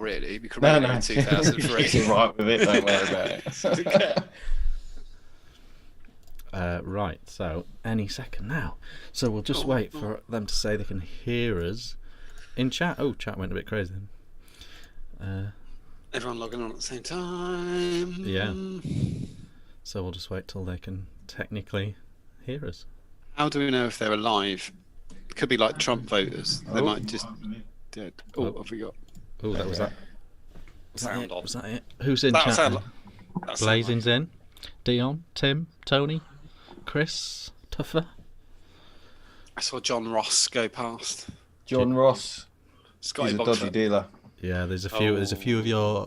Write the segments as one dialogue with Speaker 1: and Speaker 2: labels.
Speaker 1: really. We could
Speaker 2: No,
Speaker 1: have
Speaker 2: no.
Speaker 1: made it in 2003.
Speaker 2: She's right with it. Don't worry about it.
Speaker 3: Right, so any second now. So we'll just wait for them to say they can hear us in chat. Oh, chat went a bit crazy then.
Speaker 1: Everyone logging on at the same time.
Speaker 3: Yeah. So we'll just wait till they can technically hear us.
Speaker 1: How do we know if they're alive? It could be like Trump voters. They might just do it. Oh, what have we got?
Speaker 3: Oh, that was that.
Speaker 1: Sound on.
Speaker 3: Was that it? Who's in
Speaker 1: That
Speaker 3: chat?
Speaker 1: sound
Speaker 3: then? Blazing's in. Dion, Tim, Tony, Chris, Tuffer.
Speaker 1: I saw John Ross go past.
Speaker 2: John Ross.
Speaker 1: Scotty
Speaker 2: He's a
Speaker 1: Boxford.
Speaker 2: dodgy dealer.
Speaker 3: Yeah, there's a few. There's a few of your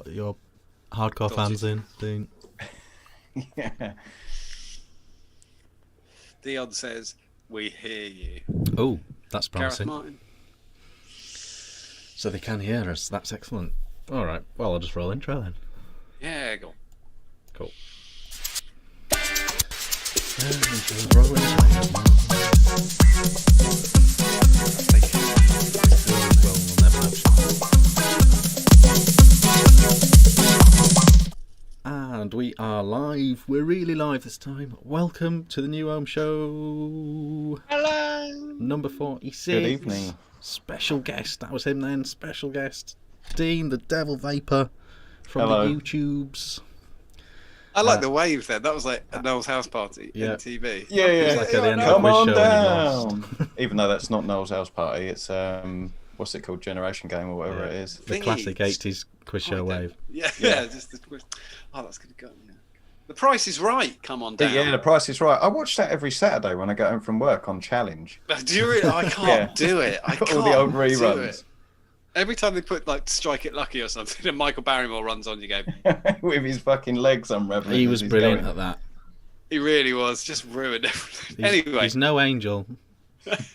Speaker 3: hardcore
Speaker 1: Dodgy.
Speaker 3: fans in. Dean.
Speaker 2: Yeah.
Speaker 1: Dion says, "We hear you."
Speaker 3: Oh, that's
Speaker 1: Gareth
Speaker 3: promising.
Speaker 1: Martin.
Speaker 3: So they can hear us. That's excellent. All right. Well, I'll just roll intro then.
Speaker 1: Yeah, go on.
Speaker 3: Cool. Roll intro. Well, we'll never know. And we are live. We're really live this time. Welcome to the New Home Show.
Speaker 1: Hello.
Speaker 3: Number 46.
Speaker 2: Good evening.
Speaker 3: Special guest. That was him then. Special guest. Dean The Devil Vaper from
Speaker 2: Hello.
Speaker 3: the YouTubes.
Speaker 1: I like the wave there. That was like a Noel's house party
Speaker 3: Yeah.
Speaker 1: in TV.
Speaker 2: Yeah,
Speaker 3: It was
Speaker 2: yeah.
Speaker 3: like at the end of
Speaker 2: Come
Speaker 3: the quiz
Speaker 2: on
Speaker 3: show and he
Speaker 2: down. Even though that's not Noel's house party, it's what's it called, Generation Game or whatever
Speaker 3: Yeah.
Speaker 2: it is.
Speaker 3: The
Speaker 1: Thingy.
Speaker 3: classic 80s quiz show wave.
Speaker 1: Yeah,
Speaker 2: Yeah.
Speaker 1: yeah. Just the quiz. Oh, that's gonna go. Yeah. The Price is Right. Come on down.
Speaker 2: Yeah, The Price is Right. I watch that every Saturday when I get home from work on Challenge.
Speaker 1: Do you really? I can't
Speaker 2: Yeah.
Speaker 1: do it. I can't
Speaker 2: All the old
Speaker 1: do
Speaker 2: reruns.
Speaker 1: it. Every time they put like Strike It Lucky or something, and Michael Barrymore runs on, you go.
Speaker 2: With his fucking legs unraveling.
Speaker 3: He
Speaker 2: as
Speaker 3: was
Speaker 2: he's
Speaker 3: brilliant
Speaker 2: going.
Speaker 3: at that.
Speaker 1: He really was. Just ruined everything.
Speaker 3: He's,
Speaker 1: Anyway,
Speaker 3: he's no angel,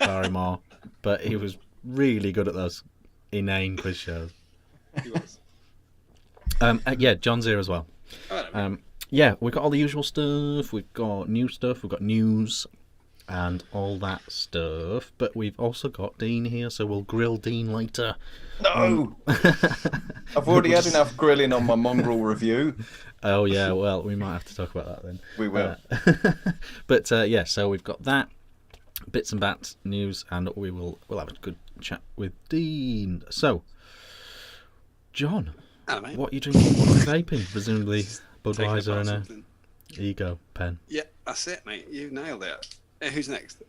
Speaker 3: Barrymore, but he was really good at those inane quiz shows.
Speaker 1: he was.
Speaker 3: Yeah, John's here as well.
Speaker 1: I don't know.
Speaker 3: Yeah, we've got all the usual stuff. We've got new stuff. We've got news and all that stuff. But we've also got Dean here, so we'll grill Dean later.
Speaker 2: No! I've already had enough grilling on my mongrel review.
Speaker 3: Oh yeah, well we might have to talk about that then.
Speaker 2: We will.
Speaker 3: But yeah, so we've got that bits and bats news, and we'll have a good chat with Dean. So, John,
Speaker 1: Hello, mate.
Speaker 3: what are you drinking? What are you vaping? Presumably
Speaker 1: Taking
Speaker 3: Budweiser
Speaker 1: apart
Speaker 3: and a
Speaker 1: something.
Speaker 3: Ego pen.
Speaker 1: Yeah, that's it, mate. You nailed it. Who's next?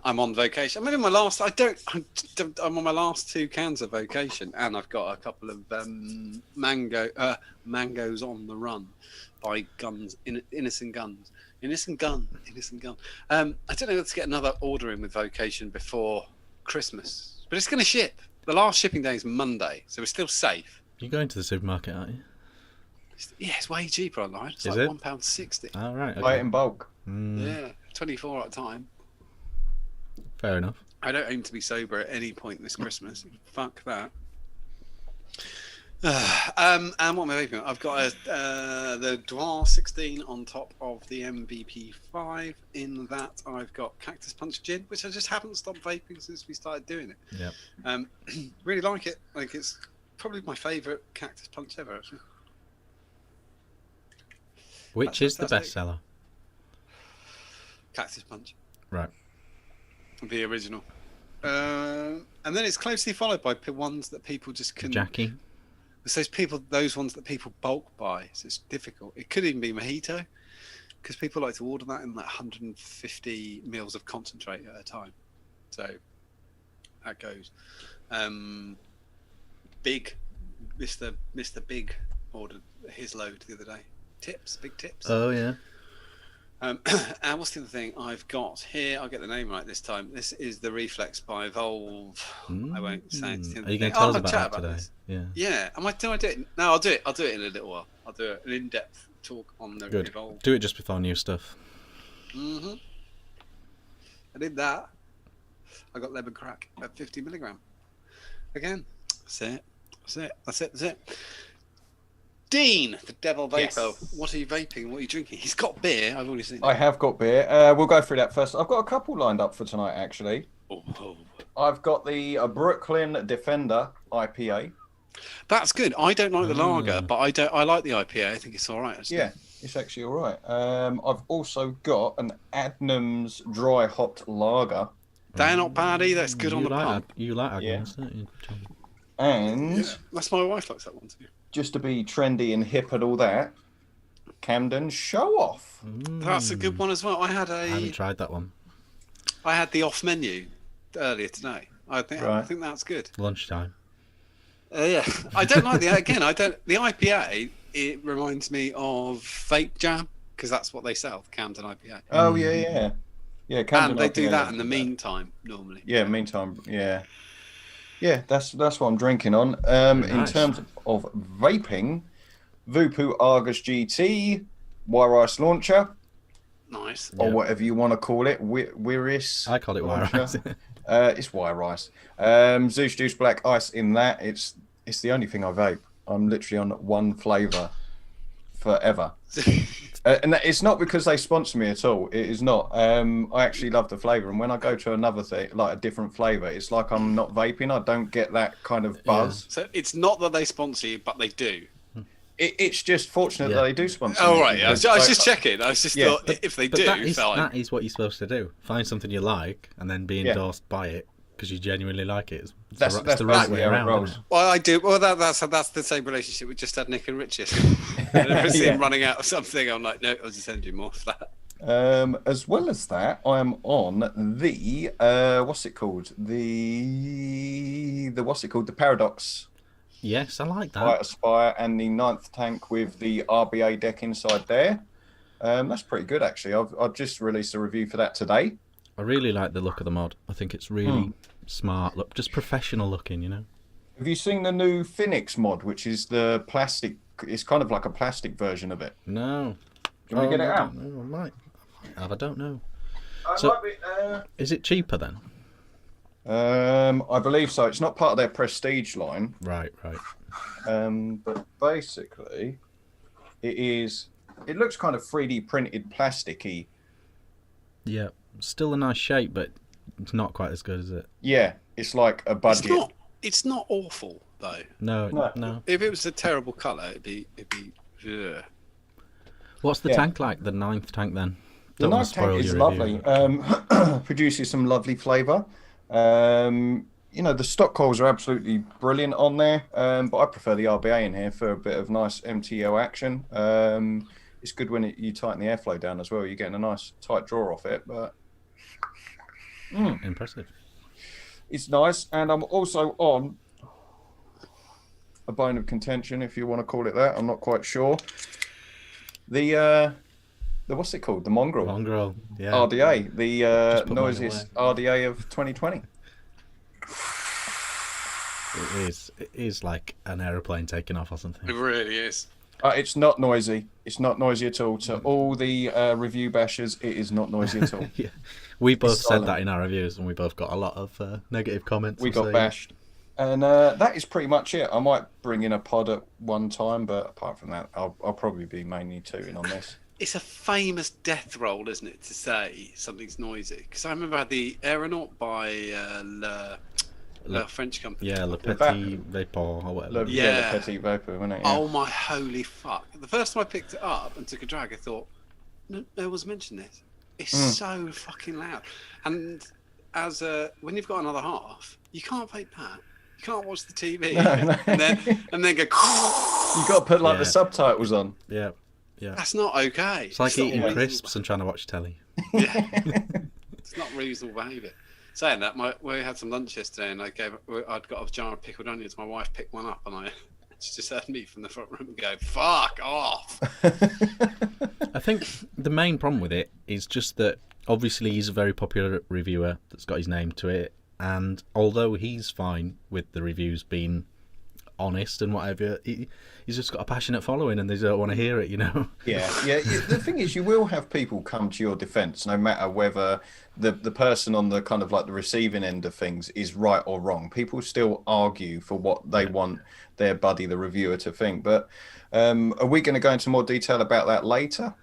Speaker 1: I'm on vacation. I'm in my last. I'm on my last 2 cans of vacation, and I've got a couple of mangoes on the run by Innocent Gun. I don't know if to get another order in with vocation before Christmas, but it's going to ship. The last shipping day is Monday, so we're still safe.
Speaker 3: You're going to the supermarket, aren't you?
Speaker 1: Yeah, it's way cheaper online. It's
Speaker 3: Is
Speaker 1: like
Speaker 3: it?
Speaker 1: £1.60.
Speaker 3: All right.
Speaker 2: Buy it
Speaker 3: Okay.
Speaker 2: in bulk.
Speaker 1: Yeah, 24 at a time.
Speaker 3: Fair enough.
Speaker 1: I don't aim to be sober at any point this Christmas. Fuck that. And what am I vaping? I've got the Dwar 16 on top of the MVP 5. In that, I've got Cactus Punch Gin, which I just haven't stopped vaping since we started doing it.
Speaker 3: Yeah.
Speaker 1: Really like it. Like it's probably my favourite Cactus Punch ever. Actually.
Speaker 3: Which is the
Speaker 1: That's
Speaker 3: bestseller?
Speaker 1: Cactus Punch,
Speaker 3: Right.
Speaker 1: the original. And then it's closely followed by ones that people just can.
Speaker 3: Jackie.
Speaker 1: It's those ones that people bulk buy, so it's difficult. It could even be mojito, because people like to order that in like 150 mils of concentrate at a time. So that goes. Big, Mr. Big ordered his load the other day. Big tips.
Speaker 3: Oh yeah.
Speaker 1: And what's the other thing I've got here? I'll get the name right this time. This is the Reflex by Volve. I won't say it.
Speaker 3: Are you going to tell us
Speaker 1: I'll
Speaker 3: about
Speaker 1: chat
Speaker 3: that today?
Speaker 1: this.
Speaker 3: Yeah.
Speaker 1: Yeah. Do I do it? No, I'll do it. I'll do it in a little while. I'll do an in-depth talk on the
Speaker 3: Good.
Speaker 1: Evolve.
Speaker 3: Do it just before new stuff.
Speaker 1: I did that. I got lemon crack at 50 milligram. Again. That's it. Dean, the Devil Vaper.
Speaker 2: Yes.
Speaker 1: What are you vaping? What are you drinking? He's got beer. I've already seen.
Speaker 2: I have got beer. We'll go through that first. I've got a couple lined up for tonight, actually.
Speaker 1: Oh.
Speaker 2: I've got the Brooklyn Defender IPA.
Speaker 1: That's good. I don't like the lager, but I like the IPA. I think it's all right. Actually.
Speaker 2: Yeah, it's actually all right. I've also got an Adnams dry hopped lager.
Speaker 1: They're not bad either. It's good on the pump.
Speaker 3: You like Adnams, don't you?
Speaker 2: And
Speaker 1: that's my wife likes that one too.
Speaker 2: Just to be trendy and hip and all that, Camden Show Off.
Speaker 1: That's a good one as well. I
Speaker 3: haven't tried that one.
Speaker 1: I had the off menu earlier today. I think that's good.
Speaker 3: Lunchtime.
Speaker 2: Yeah,
Speaker 1: I don't like the IPA. It reminds me of Vape Jam because that's what they sell, Camden IPA.
Speaker 2: Oh yeah. Camden
Speaker 1: and they
Speaker 2: IPA
Speaker 1: do that in the meantime normally.
Speaker 2: Yeah, that's what I'm drinking on.
Speaker 3: Nice.
Speaker 2: In terms of vaping, Vupu Argus GT, Wire Ice Launcher.
Speaker 1: Nice.
Speaker 2: Or whatever you want to call it. Wiris.
Speaker 3: I call it Wire Ice.
Speaker 2: It's Wire Ice. Zeus Juice Black Ice in that. It's the only thing I vape. I'm literally on one flavour forever. And it's not because they sponsor me at all. It is not. I actually love the flavour. And when I go to another thing, like a different flavour, it's like I'm not vaping. I don't get that kind of buzz.
Speaker 1: Yeah. So it's not that they sponsor you, but they do.
Speaker 2: It's just fortunate that they do sponsor me.
Speaker 1: Oh, right. I was just checking. I was just thought if they do,
Speaker 3: that is what you're supposed to do. Find something you like and then be endorsed by it because you genuinely like it. That's the right way around.
Speaker 1: Well, I do. Well, that's the same relationship we just had Nick and Richard. Whenever I see him running out of something, I'm like, no, I'll just send you more for that.
Speaker 2: As well as that, I am on the what's it called? The Paradox.
Speaker 3: Yes, I like that.
Speaker 2: Fire Aspire and the 9th tank with the RBA deck inside there. That's pretty good actually. I've just released a review for that today.
Speaker 3: I really like the look of the mod. I think it's really smart look, just professional looking, you know.
Speaker 2: Have you seen the new Phoenix mod, which is the plastic? It's kind of like a plastic version of it.
Speaker 3: No.
Speaker 2: Can we get it out?
Speaker 3: I might have. I don't know. Is it cheaper then?
Speaker 2: I believe so. It's not part of their prestige line.
Speaker 3: Right.
Speaker 2: But basically, it looks kind of 3D printed plasticky.
Speaker 3: Yeah. Still a nice shape, but it's not quite as good, is it?
Speaker 2: Yeah. It's like a budget.
Speaker 1: It's not awful though.
Speaker 3: No.
Speaker 1: If it was a terrible colour, it'd be. Yeah.
Speaker 3: What's the tank like? The 9th tank then?
Speaker 2: The 9th tank is lovely. Produces some lovely flavour. The stock coils are absolutely brilliant on there, but I prefer the RBA in here for a bit of nice MTO action. It's good when you tighten the airflow down as well. You're getting a nice tight draw off it, but
Speaker 3: impressive.
Speaker 2: It's nice, and I'm also on a bone of contention, if you want to call it that. I'm not quite sure. The what's it called? The Mongrel. Yeah. RDA, the noisiest RDA of 2020.
Speaker 3: It is like an aeroplane taking off or something.
Speaker 1: It really is.
Speaker 2: It's not noisy. It's not noisy at all. To all the review bashers, it is not noisy at all.
Speaker 3: Yeah. We both said that in our reviews, and we both got a lot of negative comments.
Speaker 2: We got bashed. And that is pretty much it. I might bring in a pod at one time, but apart from that, I'll probably be mainly tooting on this.
Speaker 1: It's a famous death roll, isn't it, to say something's noisy? Because I remember I had the Aeronaut by the French company.
Speaker 3: Yeah, Le Petit Vaper or whatever.
Speaker 2: Le Petit Vaper, wasn't it? Yeah.
Speaker 1: Oh my holy fuck. The first time I picked it up and took a drag, I thought, no one's mentioned this. It's so fucking loud. And when you've got another half, you can't vape that. You can't watch the TV and then go...
Speaker 2: You got to put the subtitles on.
Speaker 3: Yeah.
Speaker 1: That's not okay.
Speaker 3: It's like eating crisps and trying to watch telly.
Speaker 1: Yeah. It's not reasonable behaviour. Saying that, we had some lunch yesterday, and I'd got a jar of pickled onions. My wife picked one up, and she just heard me from the front room and go, "Fuck off!"
Speaker 3: I think the main problem with it is just that obviously he's a very popular reviewer that's got his name to it, and although he's fine with the reviews being honest and whatever, he's just got a passionate following, and they don't want to hear it, you know.
Speaker 2: Yeah. The thing is, you will have people come to your defence, no matter whether the person on the kind of like the receiving end of things is right or wrong. People still argue for what they want their buddy, the reviewer, to think. But are we going to go into more detail about that later?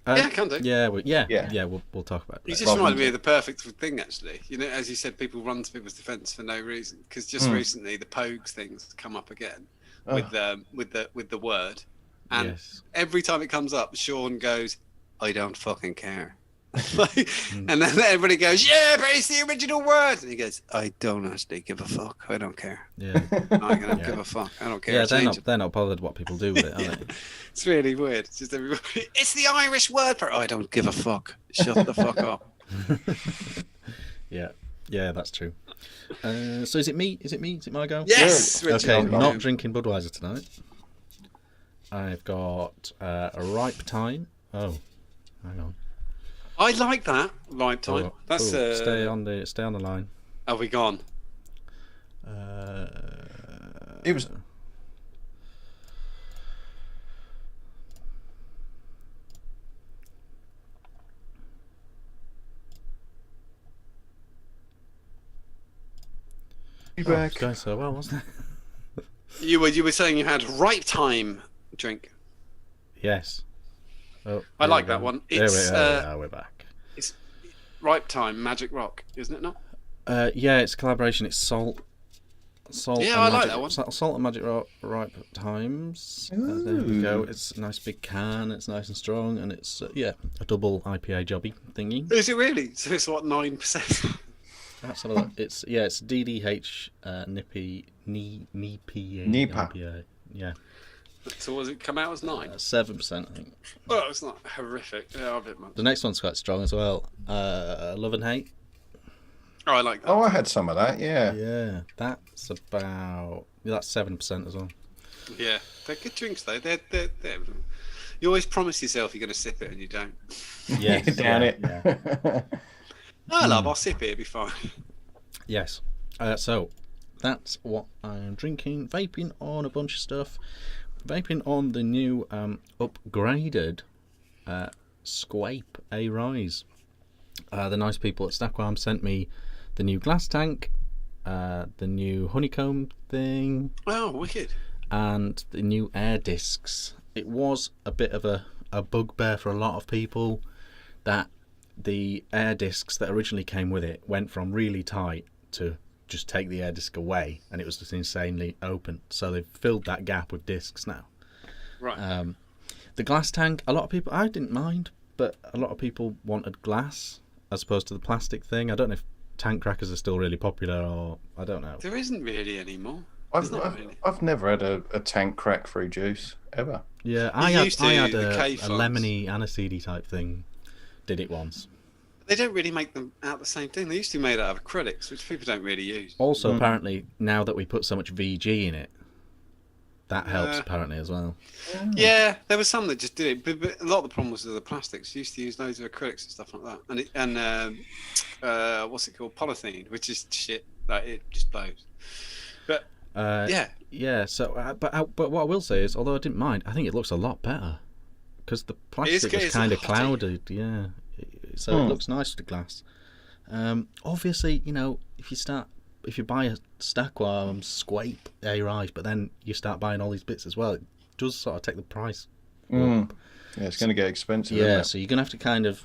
Speaker 1: Yeah, can do.
Speaker 3: Yeah,
Speaker 2: Yeah.
Speaker 3: We'll talk about
Speaker 1: You
Speaker 3: that.
Speaker 1: just reminded me of the perfect thing, actually. You know, as you said, people run to people's defence for no reason. Because just recently, the Pogues things come up again with the word, and
Speaker 3: Yes.
Speaker 1: every time it comes up, Sean goes, "I don't fucking care," and then everybody goes, "Yeah, but it's the original word," and he goes, "I don't actually give a fuck. I don't care.
Speaker 3: Yeah.
Speaker 1: I don't give a fuck. I don't care."
Speaker 3: Yeah,
Speaker 1: Change it."
Speaker 3: they're not bothered what people do with it, are they?
Speaker 1: It's really weird. It's just everybody. It's the Irish word for I don't give a fuck. Shut the fuck up.
Speaker 3: Yeah, that's true. So is it me? Is it my go?
Speaker 1: Yes. Richard.
Speaker 3: Okay, not drinking Budweiser tonight. I've got a ripe time. Oh, hang on.
Speaker 1: I like that ripe time. That's
Speaker 3: stay on the line.
Speaker 1: Are we gone?
Speaker 2: It was. Back.
Speaker 3: It's going so well, wasn't it?
Speaker 1: You were saying you had ripe time drink.
Speaker 3: Yes. Oh,
Speaker 1: I like that one. It's
Speaker 3: we're back.
Speaker 1: It's ripe time Magic Rock, isn't it not?
Speaker 3: Yeah, it's a collaboration. It's salt.
Speaker 1: Yeah, I like that one.
Speaker 3: Salt and Magic Rock ripe times. There we go. It's a nice big can. It's nice and strong, and it's a double IPA jobby thingy.
Speaker 1: Is it really? So it's what 9%?
Speaker 3: Let's have a look. It's DDH Nippy
Speaker 2: Nipa.
Speaker 3: IPA. Yeah.
Speaker 1: So was it come out as 9?
Speaker 3: 7%, I think.
Speaker 1: Oh, it's not horrific. Yeah, a bit much.
Speaker 3: The next one's quite strong as well. Love and Hate.
Speaker 1: Oh, I like that.
Speaker 2: Oh, I had some of that. Yeah.
Speaker 3: Yeah, that's 7% as well.
Speaker 1: Yeah, they're good drinks though. They're you always promise yourself you're going to sip it and you don't.
Speaker 3: Yeah,
Speaker 2: Down it.
Speaker 3: Yeah.
Speaker 1: I'll sip it. It'll be fine.
Speaker 3: Yes. So that's what I'm drinking. Vaping on a bunch of stuff. Vaping on the new upgraded Squape A Rise. The nice people at Stackwarm sent me the new glass tank, the new honeycomb thing.
Speaker 1: Oh, wicked.
Speaker 3: And the new air discs. It was a bit of a bugbear for a lot of people that the air discs that originally came with it went from really tight to just take the air disc away, and it was just insanely open. So they've filled that gap with discs now.
Speaker 1: Right.
Speaker 3: The glass tank, a lot of people, I didn't mind, but a lot of people wanted glass as opposed to the plastic thing. I don't know if tank crackers are still really popular, or I don't know.
Speaker 1: There isn't really anymore.
Speaker 2: I've never had a tank crack through juice ever.
Speaker 3: Yeah, I had a
Speaker 1: K-Fogs.
Speaker 3: lemony aniseedy type thing. Did it once.
Speaker 1: They don't really make them out the same thing. They used to be made out of acrylics, which people don't really use.
Speaker 3: Also, apparently, now that we put so much VG in it, that helps apparently as well.
Speaker 1: Yeah, there were some that just did it, but a lot of the problem was with the plastics. You used to use loads of acrylics and stuff like that, and what's it called, polythene, which is shit. Like it just blows. But
Speaker 3: yeah. So, but what I will say is, although I didn't mind, I think it looks a lot better because the plastic was kind of clouded. Yeah, so it looks nice with the glass. Obviously, if you buy a Stackwarm Squape A Rise, but then you start buying all these bits as well, it does sort of take the price up.
Speaker 2: Yeah, it's going to get expensive.
Speaker 3: Yeah, so you're going to have to kind of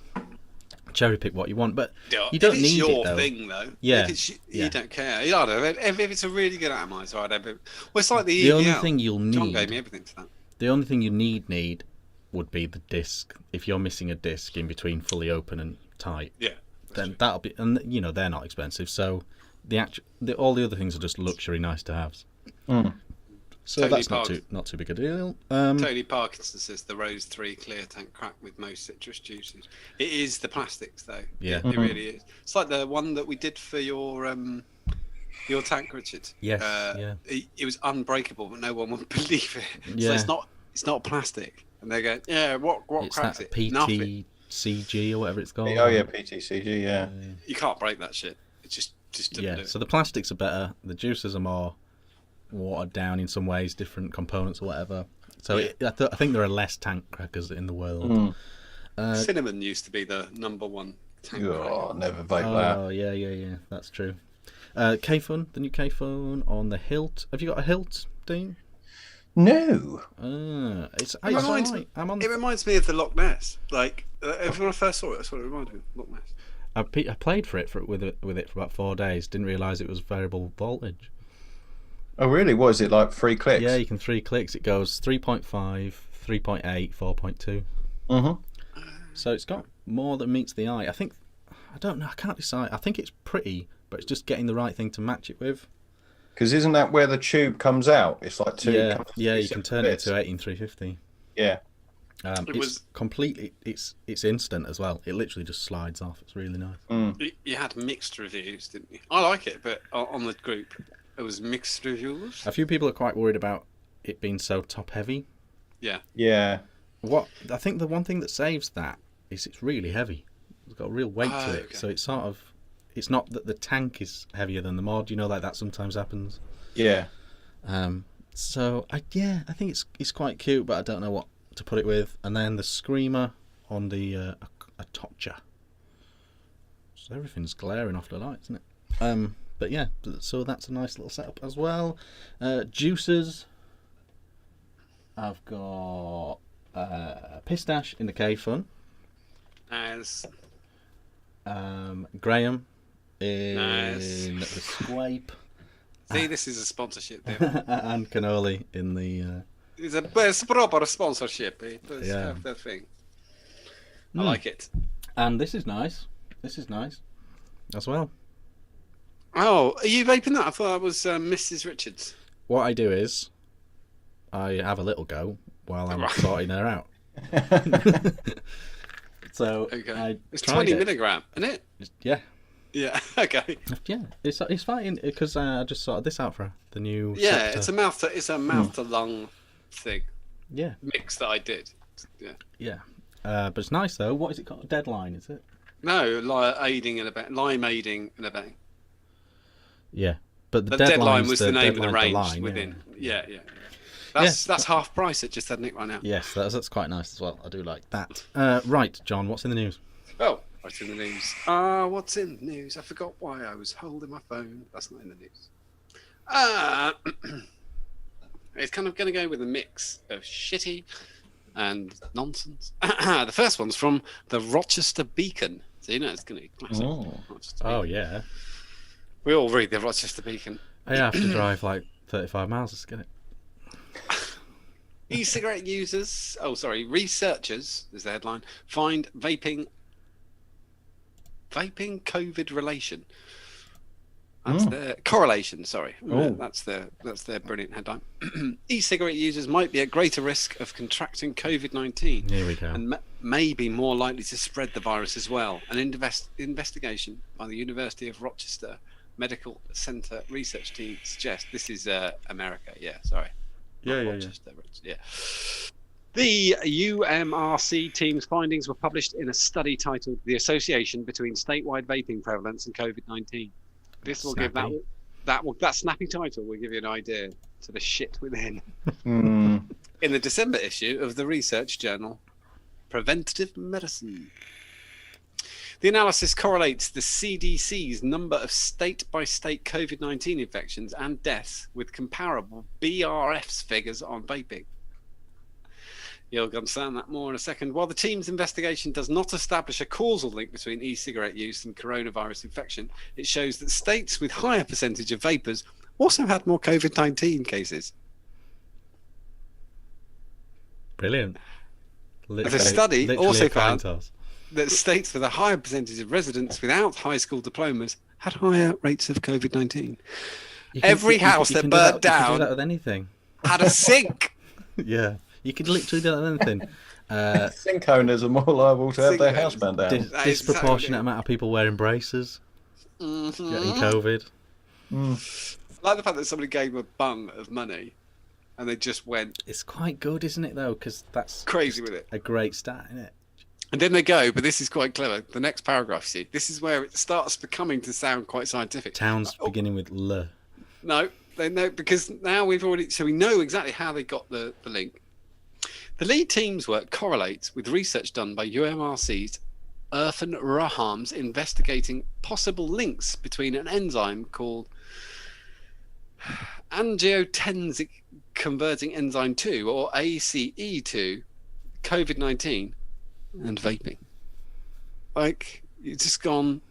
Speaker 3: cherry pick what you want, but you don't need it though.
Speaker 1: It's your thing though.
Speaker 3: Yeah,
Speaker 1: you don't care. I don't know if it's a really good atomizer. I'd have it. Well, it's like the
Speaker 3: EVL. Only thing you'll need.
Speaker 1: John gave me everything for that.
Speaker 3: The only thing you need would be the disc. If you're missing a disc in between fully open and tight, then that'll be. And they're not expensive, so all the other things are just luxury, nice to haves. So
Speaker 1: Tony
Speaker 3: that's not too big a deal.
Speaker 1: Tony Parkinson says the Rose 3 clear tank crack with most citrus juices. It is the plastics though.
Speaker 3: Yeah,
Speaker 1: it really is. It's like the one that we did for your tank, Richard.
Speaker 3: Yes.
Speaker 1: It was unbreakable, but no one would believe it.
Speaker 3: Yeah.
Speaker 1: So it's not plastic, and they go, yeah, what
Speaker 3: it's
Speaker 1: cracks
Speaker 3: that
Speaker 1: it? Nothing.
Speaker 3: PTCG or whatever it's called.
Speaker 2: Oh yeah, PTCG. Yeah.
Speaker 1: You can't break that shit. It just doesn't do it.
Speaker 3: So the plastics are better. The juices are more watered down in some ways, different components or whatever. So I think there are less tank crackers in the world.
Speaker 1: Cinnamon used to be the number one tank
Speaker 2: cracker. Never vape that.
Speaker 3: Oh yeah, that's true. K-Phone, the new K-Phone on the hilt. Have you got a hilt, Dean?
Speaker 2: No.
Speaker 3: It's alright. I'm on.
Speaker 1: It reminds me of the Loch Ness. Like when I first saw it, that's what it reminded me of. Loch Ness.
Speaker 3: I played for it with it for about 4 days. Didn't realise it was variable voltage.
Speaker 2: Oh, really? What is it, like 3 clicks?
Speaker 3: Yeah, you can 3 clicks. It goes 3.5, 3.8, 4.2.
Speaker 2: Mm-hmm.
Speaker 3: So it's got more than meets the eye. I don't know. I can't decide. I think it's pretty, but it's just getting the right thing to match it with.
Speaker 2: Because isn't that where the tube comes out? It's like two.
Speaker 3: Yeah. You can turn it to 18350.
Speaker 2: Yeah.
Speaker 3: It's completely. It's instant as well. It literally just slides off. It's really nice.
Speaker 1: You had mixed reviews, didn't you? I like it, but on the group, it was mixed reviews.
Speaker 3: A few people are quite worried about it being so top heavy.
Speaker 1: Yeah.
Speaker 2: Yeah.
Speaker 3: What I think the one thing that saves that is it's really heavy. It's got a real weight to it, so it's sort of. It's not that the tank is heavier than the mod. You know, like that sometimes happens.
Speaker 2: Yeah.
Speaker 3: So I think it's quite cute, but I don't know what to put it with. And then the screamer on the a Totcha. So everything's glaring off the light, isn't it? But yeah, so that's a nice little setup as well. Juicers. I've got Pistache in the K-Fun.
Speaker 1: Nice.
Speaker 3: Graham in the Squape.
Speaker 1: See, this is a sponsorship there.
Speaker 3: And Cannoli in the...
Speaker 1: It's a proper sponsorship. It does have that thing. I like it.
Speaker 3: And this is nice. This is nice as well.
Speaker 1: Oh, are you vaping that? I thought that was Mrs. Richards.
Speaker 3: What I do is I have a little go while I'm sorting her out. So
Speaker 1: it's 20 milligram, isn't it?
Speaker 3: Yeah.
Speaker 1: Yeah. Okay.
Speaker 3: Yeah, it's fine because I just sorted this out for her, the new.
Speaker 1: Yeah,
Speaker 3: Scepter.
Speaker 1: it's a mouth to lung thing.
Speaker 3: Yeah.
Speaker 1: Mix that I did. Yeah.
Speaker 3: Yeah. But it's nice though. What is it called? Deadline, is it?
Speaker 1: No, lime aiding and abetting.
Speaker 3: Yeah, but the
Speaker 1: deadline was the name of the range
Speaker 3: line,
Speaker 1: within. Yeah. That's half price at just had Nick right now.
Speaker 3: Yes, that's quite nice as well. I do like that. Right, John, what's in the news?
Speaker 1: Oh, what's in the news? What's in the news? I forgot why I was holding my phone. That's not in the news. It's kind of going to go with a mix of shitty and nonsense. The first one's from the Rochester Beacon. So you know it's going to be classic.
Speaker 3: Oh yeah.
Speaker 1: We all read the Rochester Beacon.
Speaker 3: I have to drive like 35 miles to get it.
Speaker 1: E-cigarette researchers is the headline, find vaping COVID relation. That's their correlation, sorry. That's their brilliant headline. E-cigarette users might be at greater risk of contracting COVID-19.
Speaker 3: Here we go.
Speaker 1: And may be more likely to spread the virus as well. An investigation by the University of Rochester Medical Center research team suggests this is America. Yeah, sorry.
Speaker 3: Yeah.
Speaker 1: The UMRC team's findings were published in a study titled "The Association Between Statewide Vaping Prevalence and COVID-19." This will give that snappy title will give you an idea to the shit within. In the December issue of the research journal Preventative Medicine. The analysis correlates the CDC's number of state-by-state COVID-19 infections and deaths with comparable BRF's figures on vaping. You'll understand that more in a second. While the team's investigation does not establish a causal link between e-cigarette use and coronavirus infection, it shows that states with higher percentage of vapers also had more COVID-19 cases.
Speaker 3: Brilliant.
Speaker 1: The study also found that states with a higher percentage of residents without high school diplomas had higher rates of COVID-19. Every house that burnt down
Speaker 3: you can do that with anything.
Speaker 1: Had a sink.
Speaker 3: Yeah, you could literally do that with anything.
Speaker 2: Sink owners are more liable to have their house burned down.
Speaker 3: Disproportionate amount of people wearing braces, getting COVID.
Speaker 1: I like the fact that somebody gave a bung of money and they just went.
Speaker 3: It's quite good, isn't it, though? Because that's
Speaker 1: crazy with it.
Speaker 3: A great start, isn't it?
Speaker 1: And then they go, but this is quite clever. The next paragraph, see, this is where it starts becoming to sound quite scientific.
Speaker 3: Towns beginning with L.
Speaker 1: No, they know, because now we know exactly how they got the link. The lead team's work correlates with research done by UMRC's Irfan Raham's investigating possible links between an enzyme called angiotensin converting enzyme 2 or ACE2, COVID-19, and vaping. Like, it's just gone,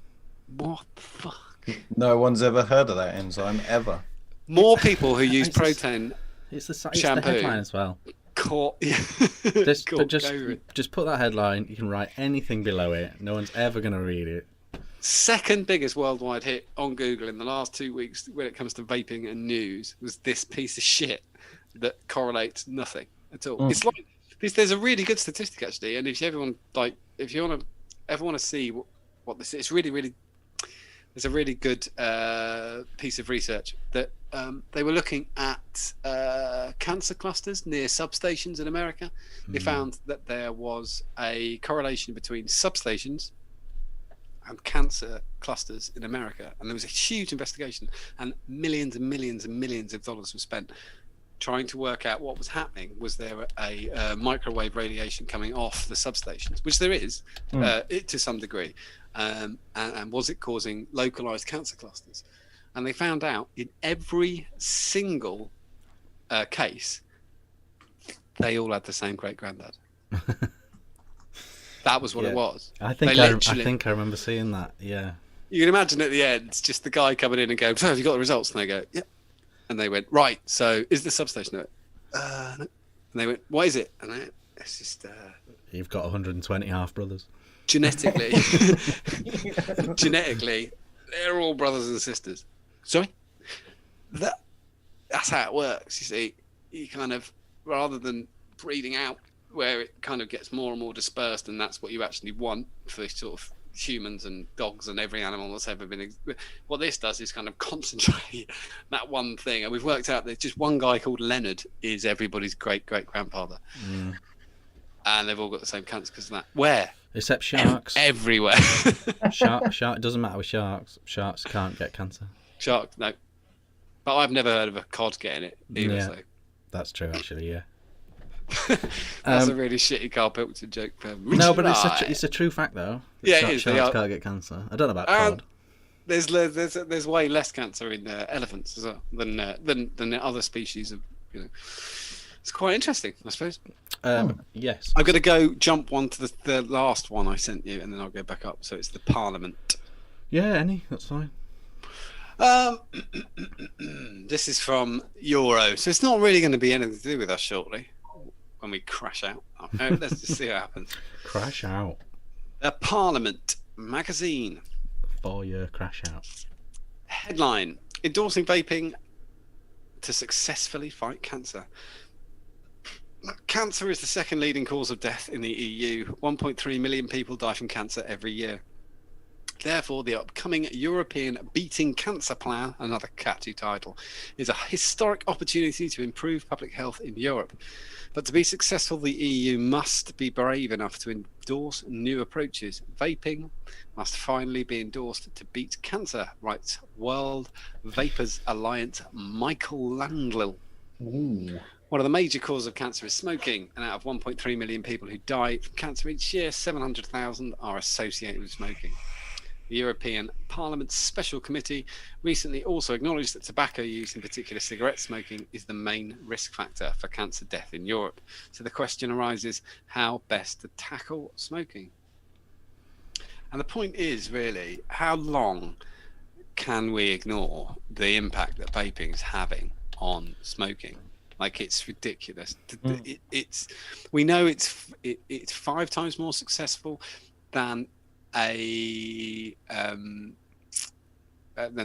Speaker 1: what the fuck?
Speaker 2: No one's ever heard of that enzyme ever.
Speaker 1: More people who use
Speaker 3: It's the-
Speaker 1: protein
Speaker 3: It's the
Speaker 1: shampoo
Speaker 3: headline as well.
Speaker 1: caught.
Speaker 3: Just
Speaker 1: caught
Speaker 3: just
Speaker 1: COVID.
Speaker 3: just put that headline. You can write anything below it. No one's ever going to read it.
Speaker 1: Second biggest worldwide hit on Google in the last 2 weeks when it comes to vaping and news was this piece of shit that correlates nothing at all. It's like there's a really good statistic actually, and if you ever want to see what this is, it's really there's a really good piece of research that they were looking at cancer clusters near substations in America. They found that there was a correlation between substations and cancer clusters in America, and there was a huge investigation, and millions and millions and millions of dollars were spent trying to work out what was happening. Was there a microwave radiation coming off the substations, which there is to some degree, and was it causing localized cancer clusters? And they found out in every single case, they all had the same great granddad. That was what it was.
Speaker 3: I think I remember seeing that. Yeah.
Speaker 1: You can imagine at the end, it's just the guy coming in and going, "So have you got the results?" And they go, "Yeah." And they went, "Right. So is the substation?" No. And they went, "What is it?" And it's just.
Speaker 3: You've got 120 half brothers.
Speaker 1: Genetically, they're all brothers and sisters. Sorry. That's how it works. You see, you kind of, rather than breeding out where it kind of gets more and more dispersed, and that's what you actually want for sort of humans and dogs and every animal that's ever been. What this does is kind of concentrate that one thing, and we've worked out that just one guy called Leonard is everybody's great grandfather, and they've all got the same cancer because of that. Where?
Speaker 3: Except sharks.
Speaker 1: Everywhere.
Speaker 3: Shark. It doesn't matter with sharks. Sharks can't get cancer.
Speaker 1: Shark, no. But I've never heard of a cod getting it either.
Speaker 3: Yeah,
Speaker 1: so.
Speaker 3: that's true actually. Yeah.
Speaker 1: That's a really shitty Carl Pilkington joke.
Speaker 3: No, but it's a true fact though.
Speaker 1: Yeah, it is.
Speaker 3: Sharks can't get cancer. I don't know about cod.
Speaker 1: There's way less cancer in elephants as well than the other species of. It's quite interesting, I suppose.
Speaker 3: Yes.
Speaker 1: I'm going to go jump one to the last one I sent you, and then I'll go back up. So it's the Parliament.
Speaker 3: Yeah, that's fine.
Speaker 1: This is from Euro, so it's not really going to be anything to do with us shortly when we crash out. Let's just see what happens.
Speaker 3: Crash out.
Speaker 1: Parliament magazine.
Speaker 3: 4-year crash out.
Speaker 1: Headline: endorsing vaping to successfully fight cancer. Cancer is the second leading cause of death in the EU. 1.3 million people die from cancer every year. Therefore, the upcoming European Beating Cancer Plan, another catchy title, is a historic opportunity to improve public health in Europe. But to be successful, the EU must be brave enough to endorse new approaches. Vaping must finally be endorsed to beat cancer, writes World Vapers Alliance Michael Landl.
Speaker 2: Ooh.
Speaker 1: One of the major causes of cancer is smoking, and out of 1.3 million people who die from cancer each year, 700,000 are associated with smoking. The European Parliament's Special Committee recently also acknowledged that tobacco use, in particular cigarette smoking, is the main risk factor for cancer death in Europe. So the question arises, how best to tackle smoking? And the point is really, how long can we ignore the impact that vaping is having on smoking? Like, it's ridiculous. We know it's 5 times more successful than than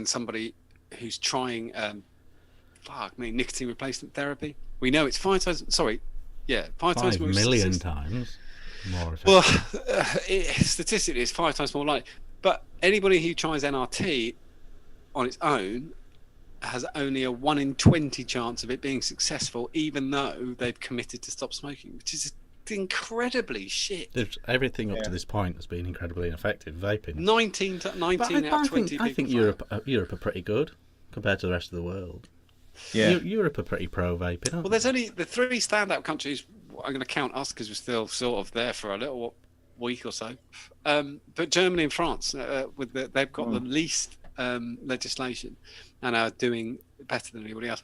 Speaker 1: somebody who's trying nicotine replacement therapy. We know it's 5 times. Sorry, yeah, 5 times more.
Speaker 3: 5 million times more effective.
Speaker 1: Well, statistically, it's 5 times more likely. But anybody who tries NRT on its own has only a 1 in 20 chance of it being successful, even though they've committed to stop smoking, which is incredibly shit.
Speaker 3: Everything up to this point has been incredibly ineffective. Vaping.
Speaker 1: 19 out of 20 people.
Speaker 3: I think Europe are pretty good compared to the rest of the world.
Speaker 2: Yeah.
Speaker 3: Europe are pretty pro vaping.
Speaker 1: Well, there's only the 3 standout countries. I'm going to count us because we're still sort of there for a little week or so. But Germany and France, they've got the least legislation and are doing better than anybody else.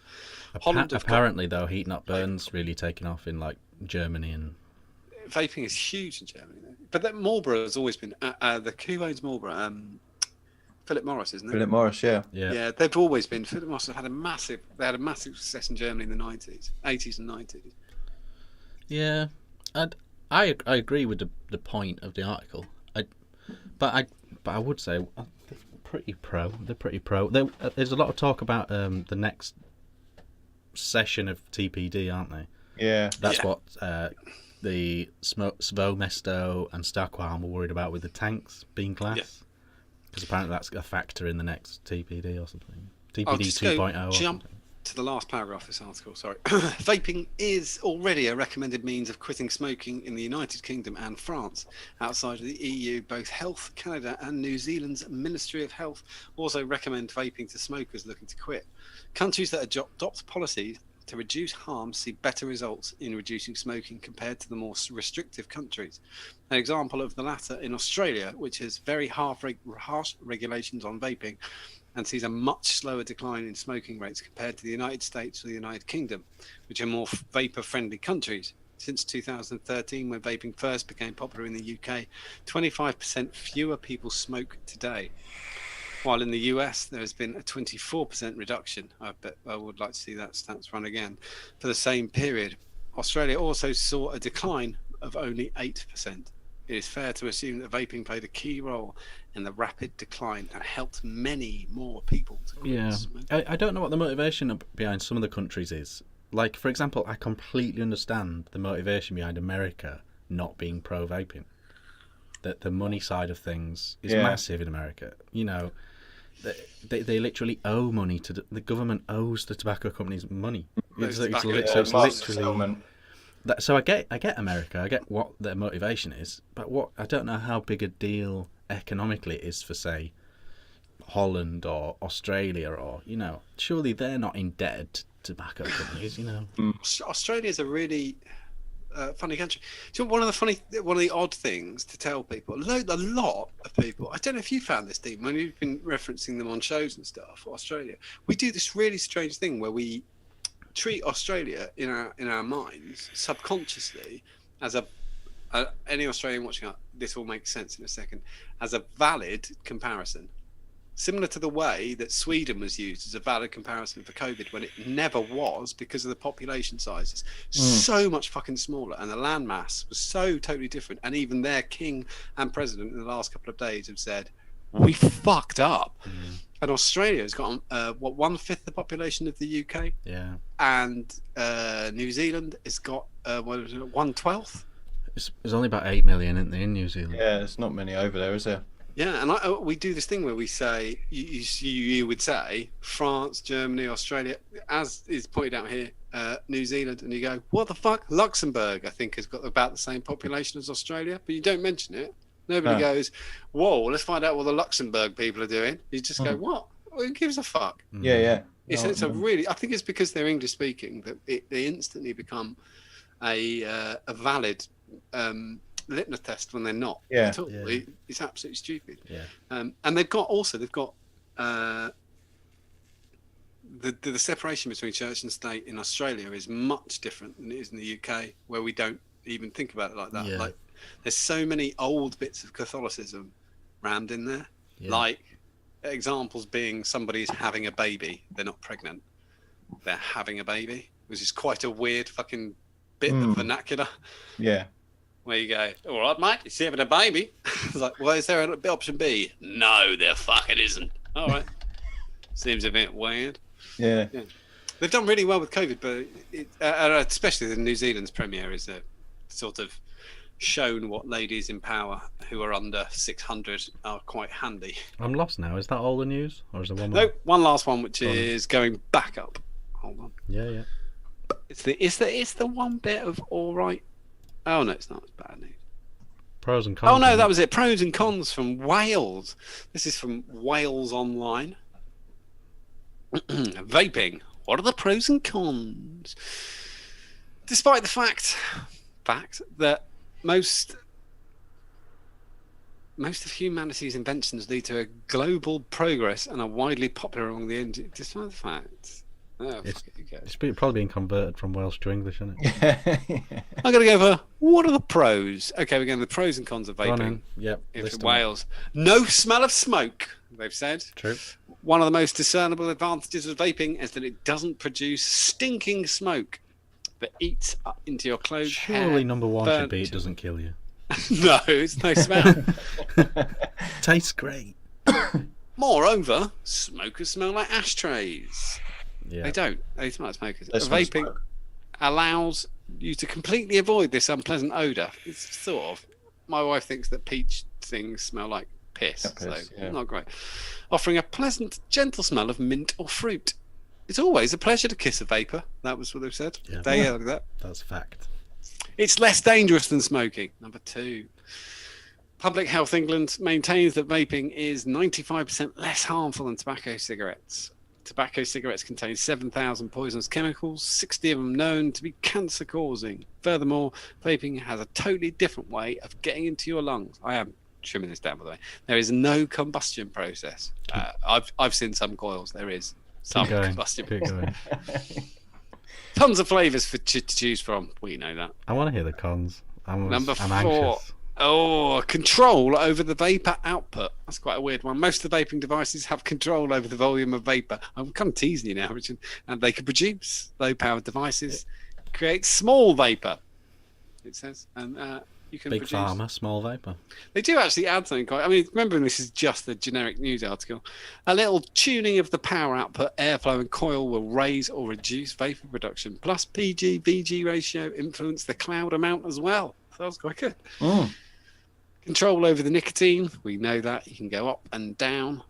Speaker 1: Holland have
Speaker 3: Apparently, though, heat not burns really taken off in like Germany and.
Speaker 1: Vaping is huge in Germany, though. But that Marlboro has always been the who owns Marlboro. Philip Morris, isn't it?
Speaker 2: Philip Morris, yeah.
Speaker 1: Yeah, they've always been. Philip Morris have had a massive success in Germany in the 90s, 80s and 90s.
Speaker 3: Yeah, I agree with the point of the article. But I would say they're pretty pro. They're pretty pro. There's a lot of talk about the next session of TPD, aren't they?
Speaker 2: Yeah.
Speaker 3: That's what the Svo Mesto and Stockholm were worried about with the tanks being glass. Yeah. Because apparently that's a factor in the next TPD or something. TPD 2.0.
Speaker 1: Jump to the last paragraph of this article, sorry. Vaping is already a recommended means of quitting smoking in the United Kingdom and France. Outside of the EU, both Health Canada and New Zealand's Ministry of Health also recommend vaping to smokers looking to quit. Countries that adopt policies to reduce harm see better results in reducing smoking compared to the more restrictive countries. An example of the latter in Australia, which has very harsh regulations on vaping and sees a much slower decline in smoking rates compared to the United States or the United Kingdom, which are more vapor-friendly countries. Since 2013, when vaping first became popular in the UK, 25% fewer people smoke today. While in the US, there has been a 24% reduction. I bet I would like to see that stats run again for the same period. Australia also saw a decline of only 8%. It is fair to assume that vaping played a key role in the rapid decline and helped many more people to quit smoking.
Speaker 3: I don't know what the motivation behind some of the countries is. Like, for example, I completely understand the motivation behind America not being pro-vaping. That the money side of things is massive in America. You know, they literally owe money to the government owes the tobacco companies money. It's literally. So I get America. I get what their motivation is, but I don't know how big a deal economically it is for, say, Holland or Australia, or surely they're not indebted to tobacco companies.
Speaker 1: Australia's a really funny country. So one of the odd things to tell people, a lot of people, I don't know if you found this, Dean, when you've been referencing them on shows and stuff, Australia, we do this really strange thing where we treat Australia in our minds subconsciously as any Australian watching this will make sense in a second, as a valid comparison, similar to the way that Sweden was used as a valid comparison for COVID when it never was, because of the population sizes so much fucking smaller and the landmass was so totally different. And even their king and president in the last couple of days have said, we fucked up. And Australia has got 1/5 the population of the UK.
Speaker 3: Yeah. And
Speaker 1: New Zealand has got 1/12.
Speaker 3: There's only about 8 million in New Zealand.
Speaker 2: Yeah, there's not many over there, is there?
Speaker 1: Yeah, and we do this thing where we say, you would say France, Germany, Australia, as is pointed out here, New Zealand, and you go, what the fuck? Luxembourg, I think, has got about the same population as Australia, but you don't mention it. Nobody goes, whoa, let's find out what the Luxembourg people are doing. You just go, what? Well, who gives a fuck?
Speaker 2: Yeah.
Speaker 1: It's a really, I think it's because they're English speaking that they instantly become a valid litmus test when they're not at all. Yeah. It's absolutely stupid.
Speaker 3: Yeah.
Speaker 1: And they've got the separation between church and state in Australia is much different than it is in the UK, where we don't even think about it like that. Like, there's so many old bits of Catholicism rammed in there. Like examples being somebody's having a baby, they're not pregnant, they're having a baby, which is quite a weird fucking bit of vernacular.
Speaker 2: Yeah.
Speaker 1: Where you go, all right, mate, he's having a baby. It's like, well, is there an option B? No, there fucking isn't. All right. Seems a bit weird.
Speaker 2: Yeah.
Speaker 1: They've done really well with COVID, but especially the New Zealand's premiere is sort of shown what ladies in power who are under 600 are quite handy.
Speaker 3: I'm lost now. Is that all the news, or is there one more?
Speaker 1: No, one last one, which is going back up. Hold on.
Speaker 3: Yeah.
Speaker 1: It's the one bit of all right. Oh no, it's not. It's bad news.
Speaker 3: Pros and cons.
Speaker 1: Oh no, that was it. Pros and cons from Wales. This is from Wales Online. Vaping. What are the pros and cons? Despite the fact that most of humanity's inventions lead to a global progress and are widely popular among the end. Despite the fact Oh,
Speaker 3: It's,
Speaker 1: fuck it, who cares?
Speaker 3: probably being converted from Welsh to English, isn't it?
Speaker 1: I'm going to go for what are the pros? Okay, we're going to the pros and cons of
Speaker 3: Go on
Speaker 1: vaping.
Speaker 3: in. Yep.
Speaker 1: In
Speaker 3: list 'em up.
Speaker 1: Wales, no smell of smoke. They've said.
Speaker 3: True.
Speaker 1: One of the most discernible advantages of vaping is that it doesn't produce stinking smoke that eats up into your clothes.
Speaker 3: Surely number one should be
Speaker 1: burnt.
Speaker 3: it doesn't kill you.
Speaker 1: No, it's no smell.
Speaker 3: Tastes great.
Speaker 1: Moreover, smokers smell like ashtrays.
Speaker 3: Yeah.
Speaker 1: They don't. They smell like smokers.
Speaker 2: They smell
Speaker 1: Vaping
Speaker 2: smoke.
Speaker 1: allows you to completely avoid this unpleasant odour. It's sort of. My wife thinks that peach things smell like piss,
Speaker 2: Yeah, piss,
Speaker 1: so
Speaker 2: yeah.
Speaker 1: not great. Offering a pleasant, gentle smell of mint or fruit. It's always a pleasure to kiss a vapor. That was what they've said.
Speaker 3: Yeah.
Speaker 1: They like that.
Speaker 3: That's fact.
Speaker 1: It's less dangerous than smoking. Number 2. Public Health England maintains that vaping is 95% less harmful than tobacco cigarettes. Tobacco cigarettes contain 7,000 poisonous chemicals, 60 of them known to be cancer-causing. Furthermore, vaping has a totally different way of getting into your lungs. I am trimming this down, by the way. There is no combustion process. I've seen some coils. There is some
Speaker 3: Keep going.
Speaker 1: combustion.
Speaker 3: Keep going.
Speaker 1: Tons of flavours to choose from. We know that.
Speaker 3: I want to hear the cons. I'm
Speaker 1: Number 4.
Speaker 3: anxious.
Speaker 1: Oh, control over the vapor output. That's quite a weird one. Most of the vaping devices have control over the volume of vapor. I'm kind of teasing you now, Richard. And they can produce low-powered devices, create small vapor, it says. And you can
Speaker 3: Big
Speaker 1: produce...
Speaker 3: Pharma, small vapor.
Speaker 1: They do actually add something quite... I mean, remembering this is just the generic news article. A little tuning of the power output, airflow and coil will raise or reduce vapor production. Plus PG-VG ratio influence the cloud amount as well. So that's quite good. Control over the nicotine. We know that. You can go up and down.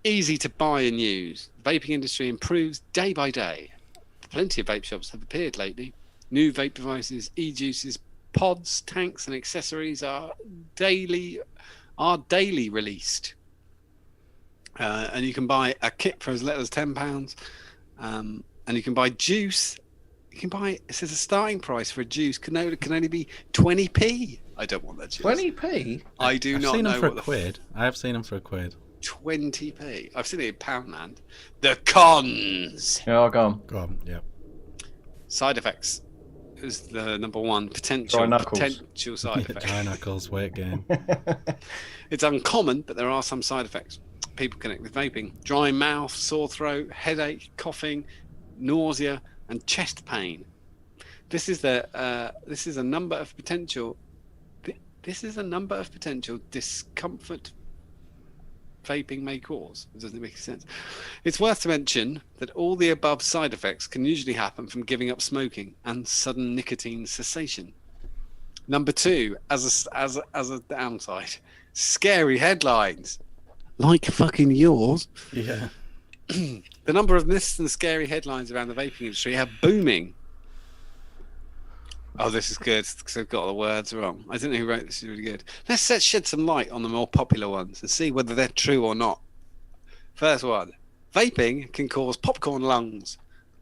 Speaker 1: Easy to buy and use. The vaping industry improves day by day. Plenty of vape shops have appeared lately. New vape devices, e-juices, pods, tanks and accessories are daily released. And you can buy a kit for as little as £10. And you can buy juice. You can buy, it says a starting price for a juice can only be 20p. I don't want that juice.
Speaker 2: 20p?
Speaker 1: I do
Speaker 3: I've
Speaker 1: not
Speaker 3: seen
Speaker 1: know
Speaker 3: them for
Speaker 1: what
Speaker 3: a quid. I have seen them for a quid.
Speaker 1: 20p. I've seen it in Poundland. The cons.
Speaker 2: Yeah, go on.
Speaker 3: Go on. Yeah.
Speaker 1: Side effects is the number 1 potential
Speaker 2: Dry knuckles.
Speaker 1: side effect.
Speaker 3: Dry knuckles, weight gain.
Speaker 1: It's uncommon, but there are some side effects. People connect with vaping: dry mouth, sore throat, headache, coughing, nausea, and chest pain. This is a number of potential discomfort vaping may cause. It doesn't make sense. It's worth to mention that all the above side effects can usually happen from giving up smoking and sudden nicotine cessation. Number 2, as a downside, scary headlines, like fucking yours.
Speaker 3: Yeah.
Speaker 1: The number of myths and scary headlines around the vaping industry are booming. Oh, this is good because I've got the words wrong. I don't know who wrote this. Is really good. Let's shed some light on the more popular ones and see whether they're true or not. First one: vaping can cause popcorn lungs.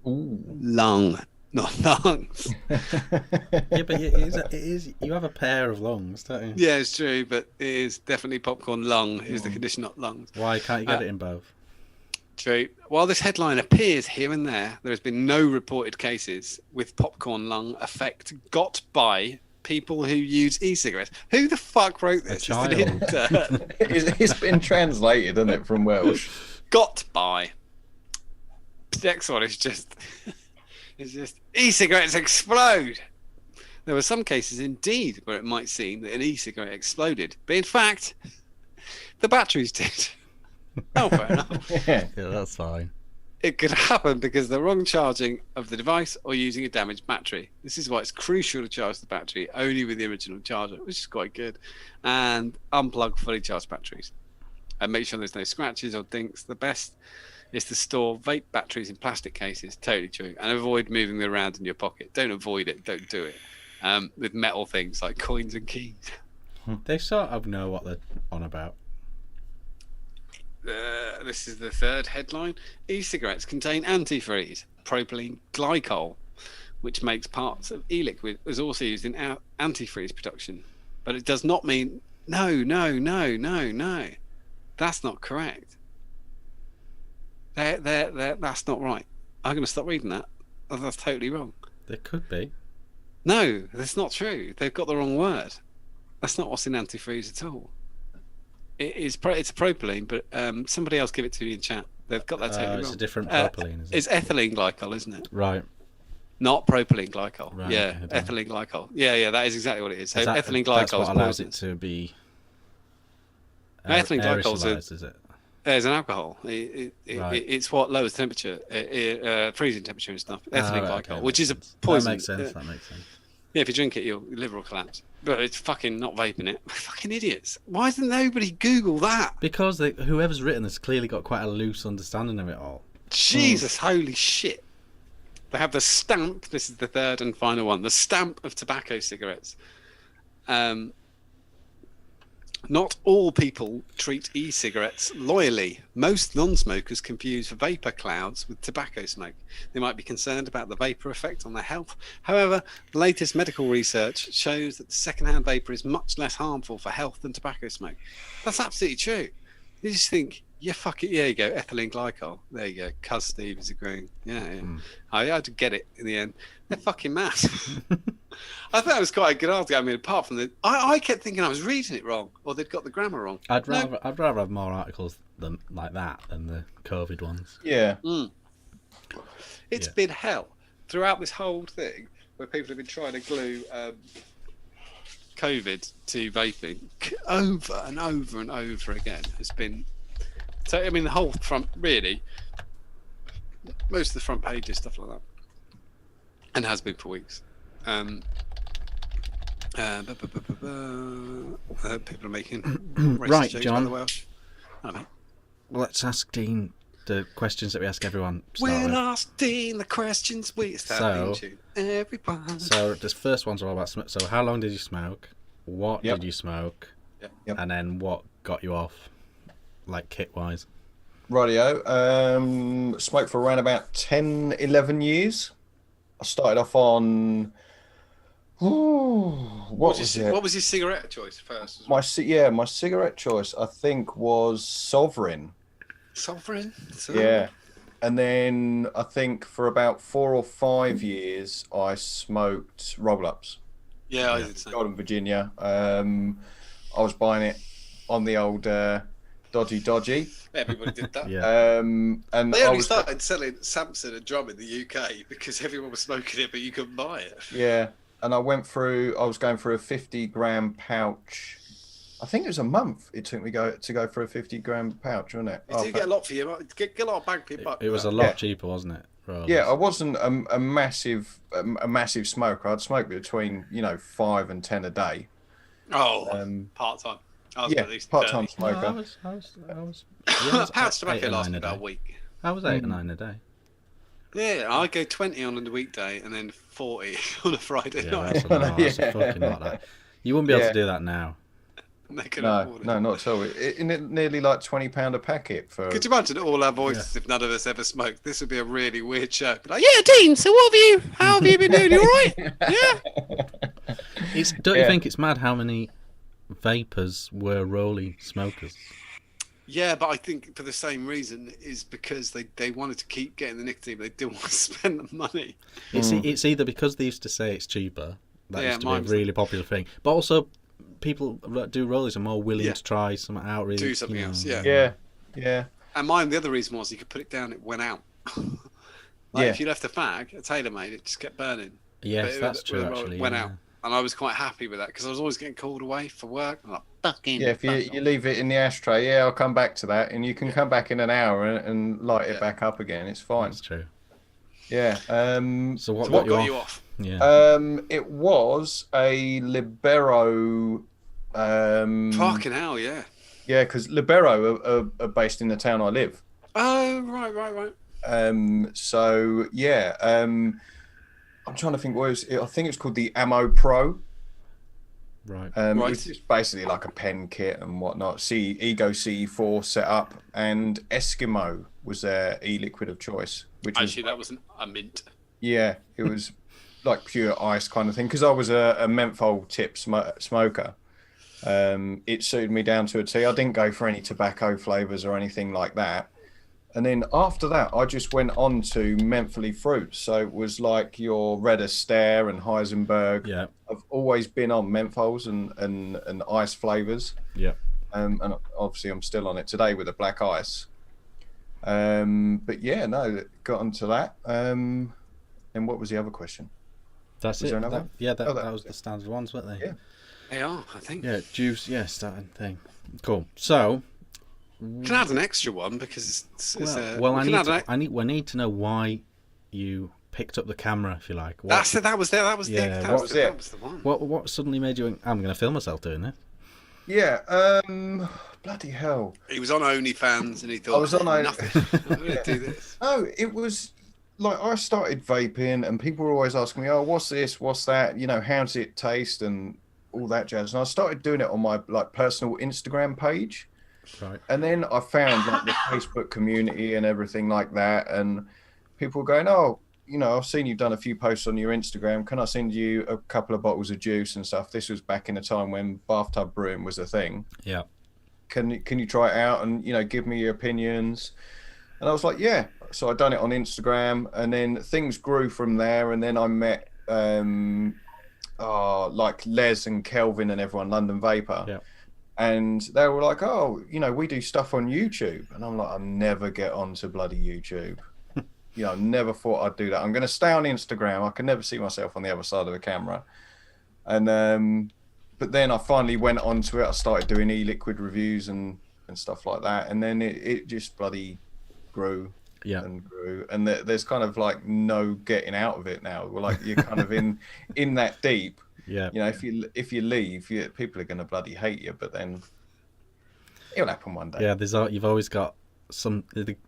Speaker 2: Ooh.
Speaker 1: Lung, not lungs.
Speaker 3: Yeah, but it is. You have a pair of lungs, don't you?
Speaker 1: Yeah, it's true, but it is definitely popcorn lung is the condition, not lungs.
Speaker 3: Why can't you get it in both?
Speaker 1: True. While this headline appears here and there has been no reported cases with popcorn lung effect got by people who use e-cigarettes. Who the fuck wrote this?
Speaker 3: A child.
Speaker 2: It's been translated, isn't it, from Welsh?
Speaker 1: Got by. The next one is just e-cigarettes explode. There were some cases indeed where it might seem that an e-cigarette exploded, but in fact, the batteries did. Oh, fair enough.
Speaker 2: Yeah.
Speaker 3: Yeah, that's fine.
Speaker 1: It could happen because of the wrong charging of the device or using a damaged battery. This is why it's crucial to charge the battery only with the original charger, which is quite good, and unplug fully charged batteries. And make sure there's no scratches or dinks. The best is to store vape batteries in plastic cases. Totally true. And avoid moving them around in your pocket. Don't avoid it. Don't do it. With metal things like coins and keys.
Speaker 3: They sort of know what they're on about.
Speaker 1: This is the third headline. E-cigarettes contain antifreeze, propylene glycol, which makes parts of e-liquid, is also used in antifreeze production. But it does not mean... No. That's not correct. That's not right. I'm going to stop reading that. That's totally wrong.
Speaker 3: There could be.
Speaker 1: No, that's not true. They've got the wrong word. That's not what's in antifreeze at all. It's a propylene, but somebody else give it to me in chat. They've got that totally wrong.
Speaker 3: It's a different propylene, isn't it?
Speaker 1: It's ethylene glycol, isn't it?
Speaker 3: Right.
Speaker 1: Not propylene glycol.
Speaker 3: Right,
Speaker 1: yeah,
Speaker 3: okay,
Speaker 1: ethylene glycol. Yeah, that is exactly what it is. So
Speaker 3: That-
Speaker 1: ethylene
Speaker 3: That's
Speaker 1: glycol
Speaker 3: what
Speaker 1: is
Speaker 3: allows it
Speaker 1: poisonous.
Speaker 3: to be
Speaker 1: Ethylene glycol's
Speaker 3: aerosolized, is it?
Speaker 1: There's an alcohol.
Speaker 3: Right.
Speaker 1: It's what lowers temperature, freezing temperature and stuff. Ethylene
Speaker 3: right,
Speaker 1: glycol,
Speaker 3: okay,
Speaker 1: which is a
Speaker 3: makes sense.
Speaker 1: poison.
Speaker 3: That makes sense. That makes sense.
Speaker 1: Yeah, if you drink it, your liver will collapse. But it's fucking not vaping it. Fucking idiots. Why doesn't nobody Google that?
Speaker 3: Because whoever's written this clearly got quite a loose understanding of it all.
Speaker 1: Jesus, holy shit. They have the stamp. This is the third and final one. The stamp of tobacco cigarettes. Not all people treat e-cigarettes loyally. Most non-smokers confuse vapor clouds with tobacco smoke. They might be concerned about the vapor effect on their health. However, the latest medical research shows that secondhand vapor is much less harmful for health than tobacco smoke. That's absolutely true. You just think, yeah, fuck it. Yeah, you go, ethylene glycol. There you go. Cuz Steve is agreeing. Yeah. I had to get it in the end. They're fucking mad. I thought it was quite a good article. I mean, apart from I kept thinking I was reading it wrong, or they'd got the grammar wrong.
Speaker 3: I'd rather have more articles like that than the COVID ones.
Speaker 2: Yeah.
Speaker 1: It's been hell throughout this whole thing, where people have been trying to glue COVID to vaping over and over and over again. Has been so. I mean, the whole front, really, most of the front pages, stuff like that, and has been for weeks. People are making
Speaker 3: Right,
Speaker 1: jokes
Speaker 3: John.
Speaker 1: about the Welsh. Hello, mate.
Speaker 3: Let's ask Dean the questions that we ask everyone. to start
Speaker 1: We'll
Speaker 3: with.
Speaker 1: ask Dean the questions we start into. Everyone.
Speaker 3: So this first one's all about smoke. So how long did you smoke? What
Speaker 2: Yep.
Speaker 3: did you smoke?
Speaker 2: Yep.
Speaker 3: And then what got you off, like kit wise?
Speaker 2: Rightio. Smoked for around about 10, 11 years. I started off on. What was it?
Speaker 1: What was your cigarette choice first?
Speaker 2: My cigarette choice I think was Sovereign.
Speaker 1: Sovereign.
Speaker 2: Yeah, and then I think for about 4 or 5 years I smoked roll-ups.
Speaker 1: Yeah, I did the same.
Speaker 2: Golden Virginia. I was buying it on the old dodgy.
Speaker 1: Everybody did that.
Speaker 3: Yeah.
Speaker 2: And
Speaker 1: They
Speaker 2: I
Speaker 1: only
Speaker 2: was,
Speaker 1: started selling Samson and Drum in the UK because everyone was smoking it, but you couldn't buy it.
Speaker 2: yeah, and I was going through a 50-gram pouch. I think it was a month it took me to go for a 50-gram pouch, wasn't it?
Speaker 1: You did get a lot for you. Get a lot of bang for your buck.
Speaker 3: It was a lot cheaper, wasn't it?
Speaker 2: Yeah, I wasn't a massive smoker. I'd smoke between 5 and 10 a day.
Speaker 1: Oh, part time. I was
Speaker 2: Yeah,
Speaker 1: at least
Speaker 2: part-time
Speaker 1: 30.
Speaker 2: smoker.
Speaker 3: I was
Speaker 1: Pouch tobacco
Speaker 3: 8 or 9
Speaker 1: lasted
Speaker 3: a
Speaker 1: about a
Speaker 3: day.
Speaker 1: week.
Speaker 3: I was 8 or 9 a day.
Speaker 1: Yeah, I go 20 on a weekday and then 40 on a Friday
Speaker 3: Yeah,
Speaker 1: night.
Speaker 3: that's a lot. That's a fucking lot. That. You wouldn't be able to do that now.
Speaker 1: And they can
Speaker 2: No,
Speaker 1: afford it.
Speaker 2: not at all. It nearly like £20 a packet for.
Speaker 1: Could you imagine all our voices if none of us ever smoked? This would be a really weird show. Be like, yeah, Dean. So how have you been doing? You all right? Yeah.
Speaker 3: Don't you think it's mad how many vapors were rolly smokers?
Speaker 1: Yeah, but I think for the same reason is because they wanted to keep getting the nicotine, but they didn't want to spend the money.
Speaker 3: It's either because they used to say it's cheaper. That used to be a really popular thing, but also people that do rollies are more willing to try something out. Really,
Speaker 1: do something else. Yeah.
Speaker 2: Yeah.
Speaker 1: And mine, the other reason was you could put it down, it went out. If you left a fag, a TaylorMade, it just kept burning.
Speaker 3: Yes, that's true. Actually,
Speaker 1: went out. And I was quite happy with that because I was always getting called away for work. I'm like, fucking.
Speaker 2: Yeah, if you leave it in the ashtray, I'll come back to that, and you can come back in an hour and light it back up again. It's fine.
Speaker 3: That's true.
Speaker 2: Yeah.
Speaker 3: So what
Speaker 1: got you off?
Speaker 3: Yeah.
Speaker 2: It was a Libero.
Speaker 1: Fucking hell, yeah.
Speaker 2: Yeah, because Libero are based in the town I live.
Speaker 1: Oh, right.
Speaker 2: So yeah. I'm trying to think what it was. I think it's called the Ammo Pro.
Speaker 3: Right.
Speaker 2: It was just basically like a pen kit and whatnot. Ego CE4 setup, and Eskimo was their e-liquid of choice. Which
Speaker 1: Actually, that was a mint.
Speaker 2: Yeah, it was like pure ice kind of thing. Because I was a menthol tip smoker. It suited me down to a T. I didn't go for any tobacco flavors or anything like that. And then after that, I just went on to mentally fruits. So it was like your Red Astaire and Heisenberg.
Speaker 3: Yeah.
Speaker 2: I've always been on menthols and ice flavors.
Speaker 3: Yeah.
Speaker 2: And obviously I'm still on it today with the black ice. But yeah, no, got onto that. And what was the other question?
Speaker 3: That's
Speaker 2: Was
Speaker 3: it.
Speaker 2: there another?
Speaker 3: That was the standard ones, weren't they?
Speaker 2: Yeah.
Speaker 1: They are, I think.
Speaker 3: Yeah, juice, yeah, starting thing. Cool. So,
Speaker 1: Can I add an extra one because
Speaker 3: we need to know why you picked up the camera, if you like.
Speaker 1: That was the one.
Speaker 3: What suddenly made you think, I'm going to film myself doing this?
Speaker 2: Yeah, bloody hell.
Speaker 1: He was on OnlyFans and he thought,
Speaker 2: I was on
Speaker 1: nothing. I'm going to do this.
Speaker 2: No, it was like I started vaping and people were always asking me, oh, what's this? What's that? You know, how does it taste? And all that jazz. And I started doing it on my like personal Instagram page.
Speaker 3: Right.
Speaker 2: And then I found like the Facebook community and everything like that. And people were going, oh, you know, I've seen you've done a few posts on your Instagram. Can I send you a couple of bottles of juice and stuff? This was back in a time when bathtub brewing was a thing.
Speaker 3: Yeah.
Speaker 2: Can you try it out and, you know, give me your opinions? And I was like, yeah. So I done it on Instagram and then things grew from there. And then I met like Les and Kelvin and everyone, London Vaper.
Speaker 3: Yeah.
Speaker 2: And they were like, oh, you know, we do stuff on YouTube. And I'm like, I'll never get onto bloody YouTube. You know, never thought I'd do that. I'm going to stay on Instagram. I can never see myself on the other side of the camera. And but then I finally went onto it. I started doing e-liquid reviews and stuff like that. And then it just bloody grew and grew. And there's kind of like no getting out of it now. We're like, you're kind of in that deep.
Speaker 3: Yeah.
Speaker 2: You know, if you leave, people are going to bloody hate you. But then it'll happen one day.
Speaker 3: Yeah, you've always got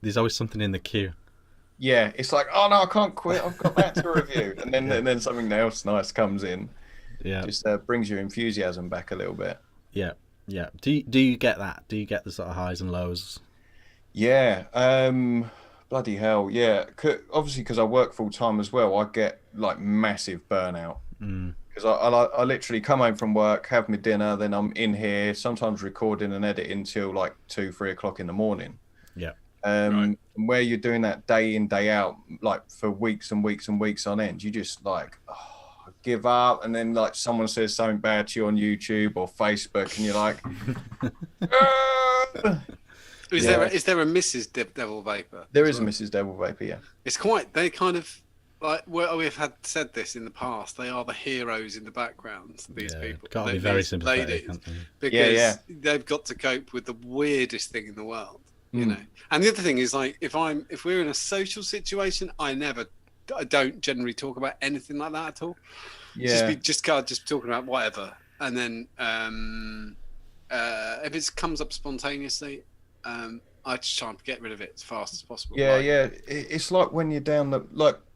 Speaker 3: there's always something in the queue.
Speaker 2: Yeah, it's like, oh no, I can't quit. I've got that to review, and then something else nice comes in. Yeah, just brings your enthusiasm back a little bit.
Speaker 3: Yeah, yeah. Do you get that? Do you get the sort of highs and lows?
Speaker 2: Yeah, bloody hell, yeah. Obviously, because I work full time as well, I get like massive burnout. Because I literally come home from work, have my dinner, then I'm in here, sometimes recording and editing till like 2-3 o'clock in the morning.
Speaker 3: Yeah.
Speaker 2: Right. Where you're doing that day in, day out, like for weeks and weeks and weeks on end, you just like, oh, give up. And then like someone says something bad to you on YouTube or Facebook and you're like,
Speaker 1: Is there a Mrs. Devil Vaper?
Speaker 2: There is a Mrs. Devil Vaper, yeah.
Speaker 1: It's quite, they kind of, like, we've had said this in the past, they are the heroes in the background, these people.
Speaker 3: Got to be very sympathetic,
Speaker 1: because they've got to cope with the weirdest thing in the world. You know, and the other thing is like if we're in a social situation, I don't generally talk about anything like that at all. Yeah, just talking about whatever, and then if it comes up spontaneously, I just try and get rid of it as fast as possible.
Speaker 2: Yeah, yeah. It's like when you're down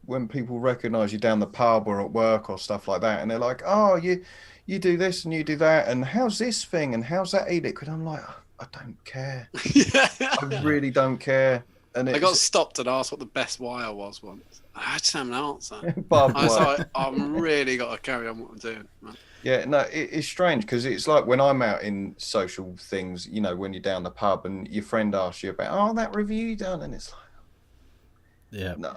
Speaker 2: when people recognise you down the pub or at work or stuff like that, and they're like, oh, you do this and you do that, and how's this thing and how's that e-liquid? I'm like, I don't care. I really don't care. And
Speaker 1: I got stopped and asked what the best wire was once. I just have an answer.
Speaker 2: I was
Speaker 1: like, I'm really got to carry on what I'm doing. Man.
Speaker 2: Yeah, no, it's strange because it's like when I'm out in social things, you know, when you're down the pub and your friend asks you about, oh, that review you done, and it's like,
Speaker 3: yeah,
Speaker 2: no,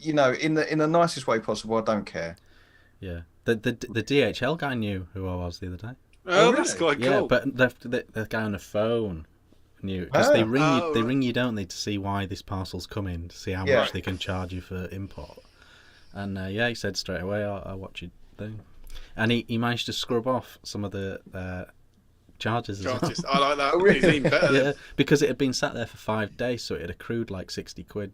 Speaker 2: you know, in the nicest way possible, I don't care.
Speaker 3: Yeah, the DHL guy knew who I was the other day.
Speaker 1: Oh, really? That's quite cool.
Speaker 3: Yeah, but the guy on the phone knew because they ring you, don't they, to see why this parcel's coming, to see how much they can charge you for import. And he said straight away, I'll watch your thing. And he managed to scrub off some of the charges as well.
Speaker 1: I like that.
Speaker 2: Oh, really?
Speaker 1: It's even better.
Speaker 3: Yeah, because it had been sat there for 5 days, so it had accrued like 60 quid.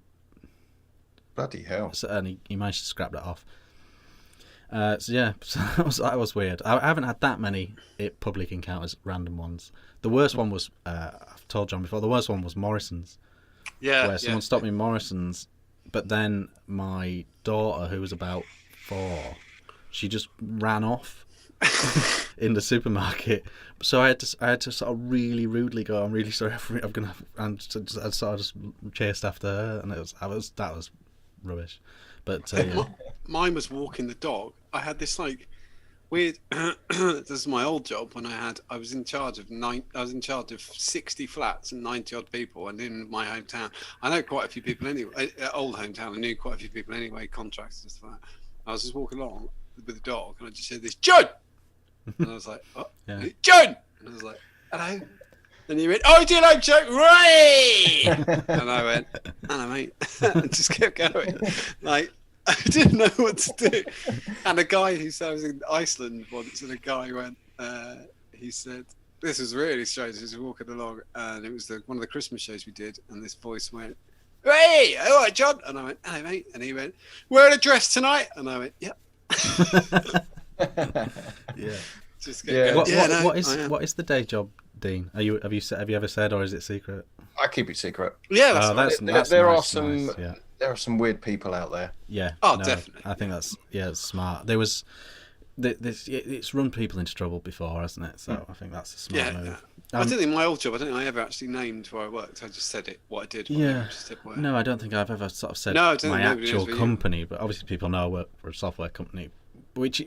Speaker 2: Bloody hell.
Speaker 3: So, and he managed to scrap that off. So that was weird. I haven't had that many public encounters, random ones. The worst one was, I've told John before, the worst one was Morrison's.
Speaker 1: Yeah.
Speaker 3: Where someone stopped me in Morrison's, but then my daughter, who was about 4, she just ran off in the supermarket. So I had to sort of really rudely go, I'm really sorry, I'm gonna have, and so I sort of just chased after her, and that was rubbish. But
Speaker 1: mine was walking the dog. I had this like weird. This is my old job when I was in charge of 60 flats and 90 odd people, and in my hometown, I know quite a few people anyway. Old hometown, I knew quite a few people anyway, contractors and stuff like that. I was just walking along with the dog, and I just heard this John, and I was like, oh, yeah. John, and I was like, hello. And he went, oh, do you like Chuck Ray? And I went, hello, mate. And just kept going. Like, I didn't know what to do. And a guy who said I was in Iceland once, and a guy went, he said, this was really strange. He was walking along, and it was one of the Christmas shows we did, and this voice went, hey, all right, John. And I went, hello, mate. And he went, wearing a dress tonight? And I went, yep.
Speaker 3: Yeah.
Speaker 1: Just
Speaker 3: yeah. What is the day job, Dean? Have you ever said, or is it secret?
Speaker 2: I keep it secret.
Speaker 1: Yeah,
Speaker 2: there are some weird people out there.
Speaker 3: Yeah.
Speaker 1: Oh, no, definitely.
Speaker 3: I think it's smart. There was it's run people into trouble before, hasn't it? So I think that's a smart move.
Speaker 1: I don't think my old job. I don't think I ever actually named where I worked. I just said what I did.
Speaker 3: No, I don't think I've ever sort of said my actual company, but obviously people know I work for a software company, which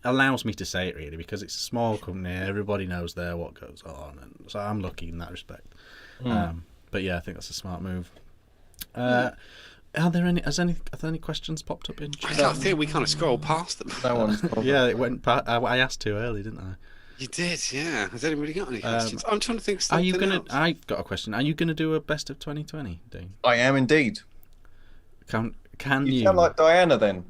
Speaker 3: allows me to say it really, because it's a small company, everybody knows there what goes on, and so I'm lucky in that respect. But yeah, I think that's a smart move. Are there any questions popped up in chat?
Speaker 1: I think we kind of scrolled past them.
Speaker 2: No one's
Speaker 3: yeah, it went past, I asked too early, didn't I?
Speaker 1: You did, yeah. Has anybody got any questions? I'm trying to think.
Speaker 3: I've got a question. Are you gonna do a best of 2020, Dean?
Speaker 2: I am indeed.
Speaker 3: Can you?
Speaker 2: You sound like Diana then.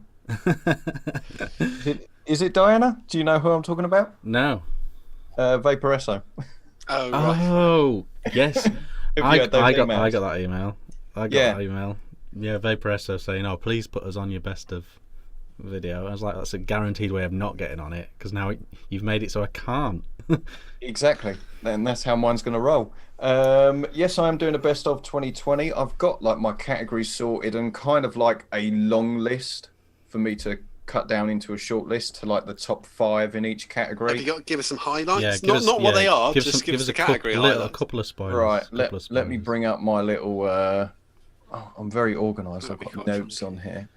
Speaker 2: Is it Diana? Do you know who I'm talking about?
Speaker 3: No.
Speaker 2: Vaporesso.
Speaker 1: Oh, right.
Speaker 3: Oh, yes. I got that email. I got that email. Yeah, Vaporesso saying, "Oh, please put us on your best of video." I was like, "That's a guaranteed way of not getting on it, because now you've made it so I can't."
Speaker 2: Exactly. Then that's how mine's going to roll. Yes, I am doing a best of 2020. I've got like my categories sorted and kind of like a long list for me to cut down into a short list to like the top 5 in each category.
Speaker 1: Have you got to give us some highlights?
Speaker 3: Yeah,
Speaker 1: not what they are, give us the category highlights.
Speaker 3: A couple of spoilers.
Speaker 2: Right, let me bring up my little... I'm very organised. I've got notes on here.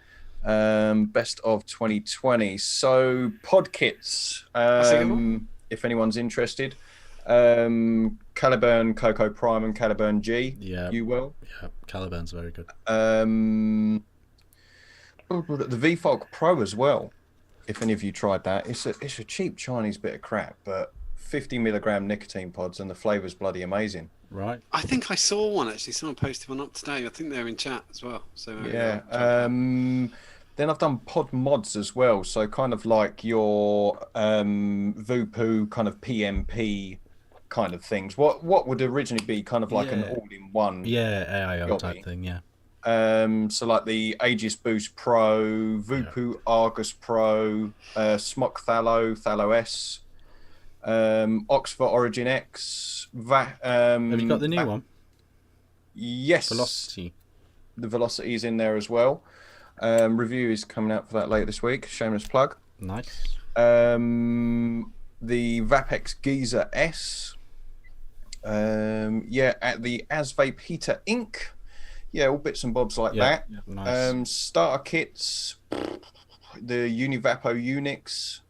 Speaker 2: Best of 2020. So, pod kits. If anyone's interested. Caliburn Coco Prime and Caliburn G.
Speaker 3: Yeah.
Speaker 2: You will?
Speaker 3: Yeah, Caliburn's very good.
Speaker 2: The VFOG Pro as well, if any of you tried that. It's a cheap Chinese bit of crap, but 50 milligram nicotine pods, and the flavour's bloody amazing.
Speaker 3: Right.
Speaker 1: I think I saw one actually. Someone posted one up today. I think they're in chat as well. So
Speaker 2: yeah. Then I've done pod mods as well. So kind of like your Vupu kind of PMP kind of things. What would originally be kind of like an all-in-one
Speaker 3: AIO type thing, yeah.
Speaker 2: So like the Aegis Boost Pro, Vupu Argus Pro, Smock Thalo S, Oxford Origin X.
Speaker 3: Have you got the new one?
Speaker 2: Yes.
Speaker 3: Velocity. The
Speaker 2: Velocity is in there as well. Review is coming out for that later this week. Shameless plug.
Speaker 3: Nice.
Speaker 2: The Vapex Geezer S. At the Asvape Heater Inc. Yeah, all bits and bobs like that.
Speaker 3: Yeah, nice.
Speaker 2: Starter kits, the Univapo Unix,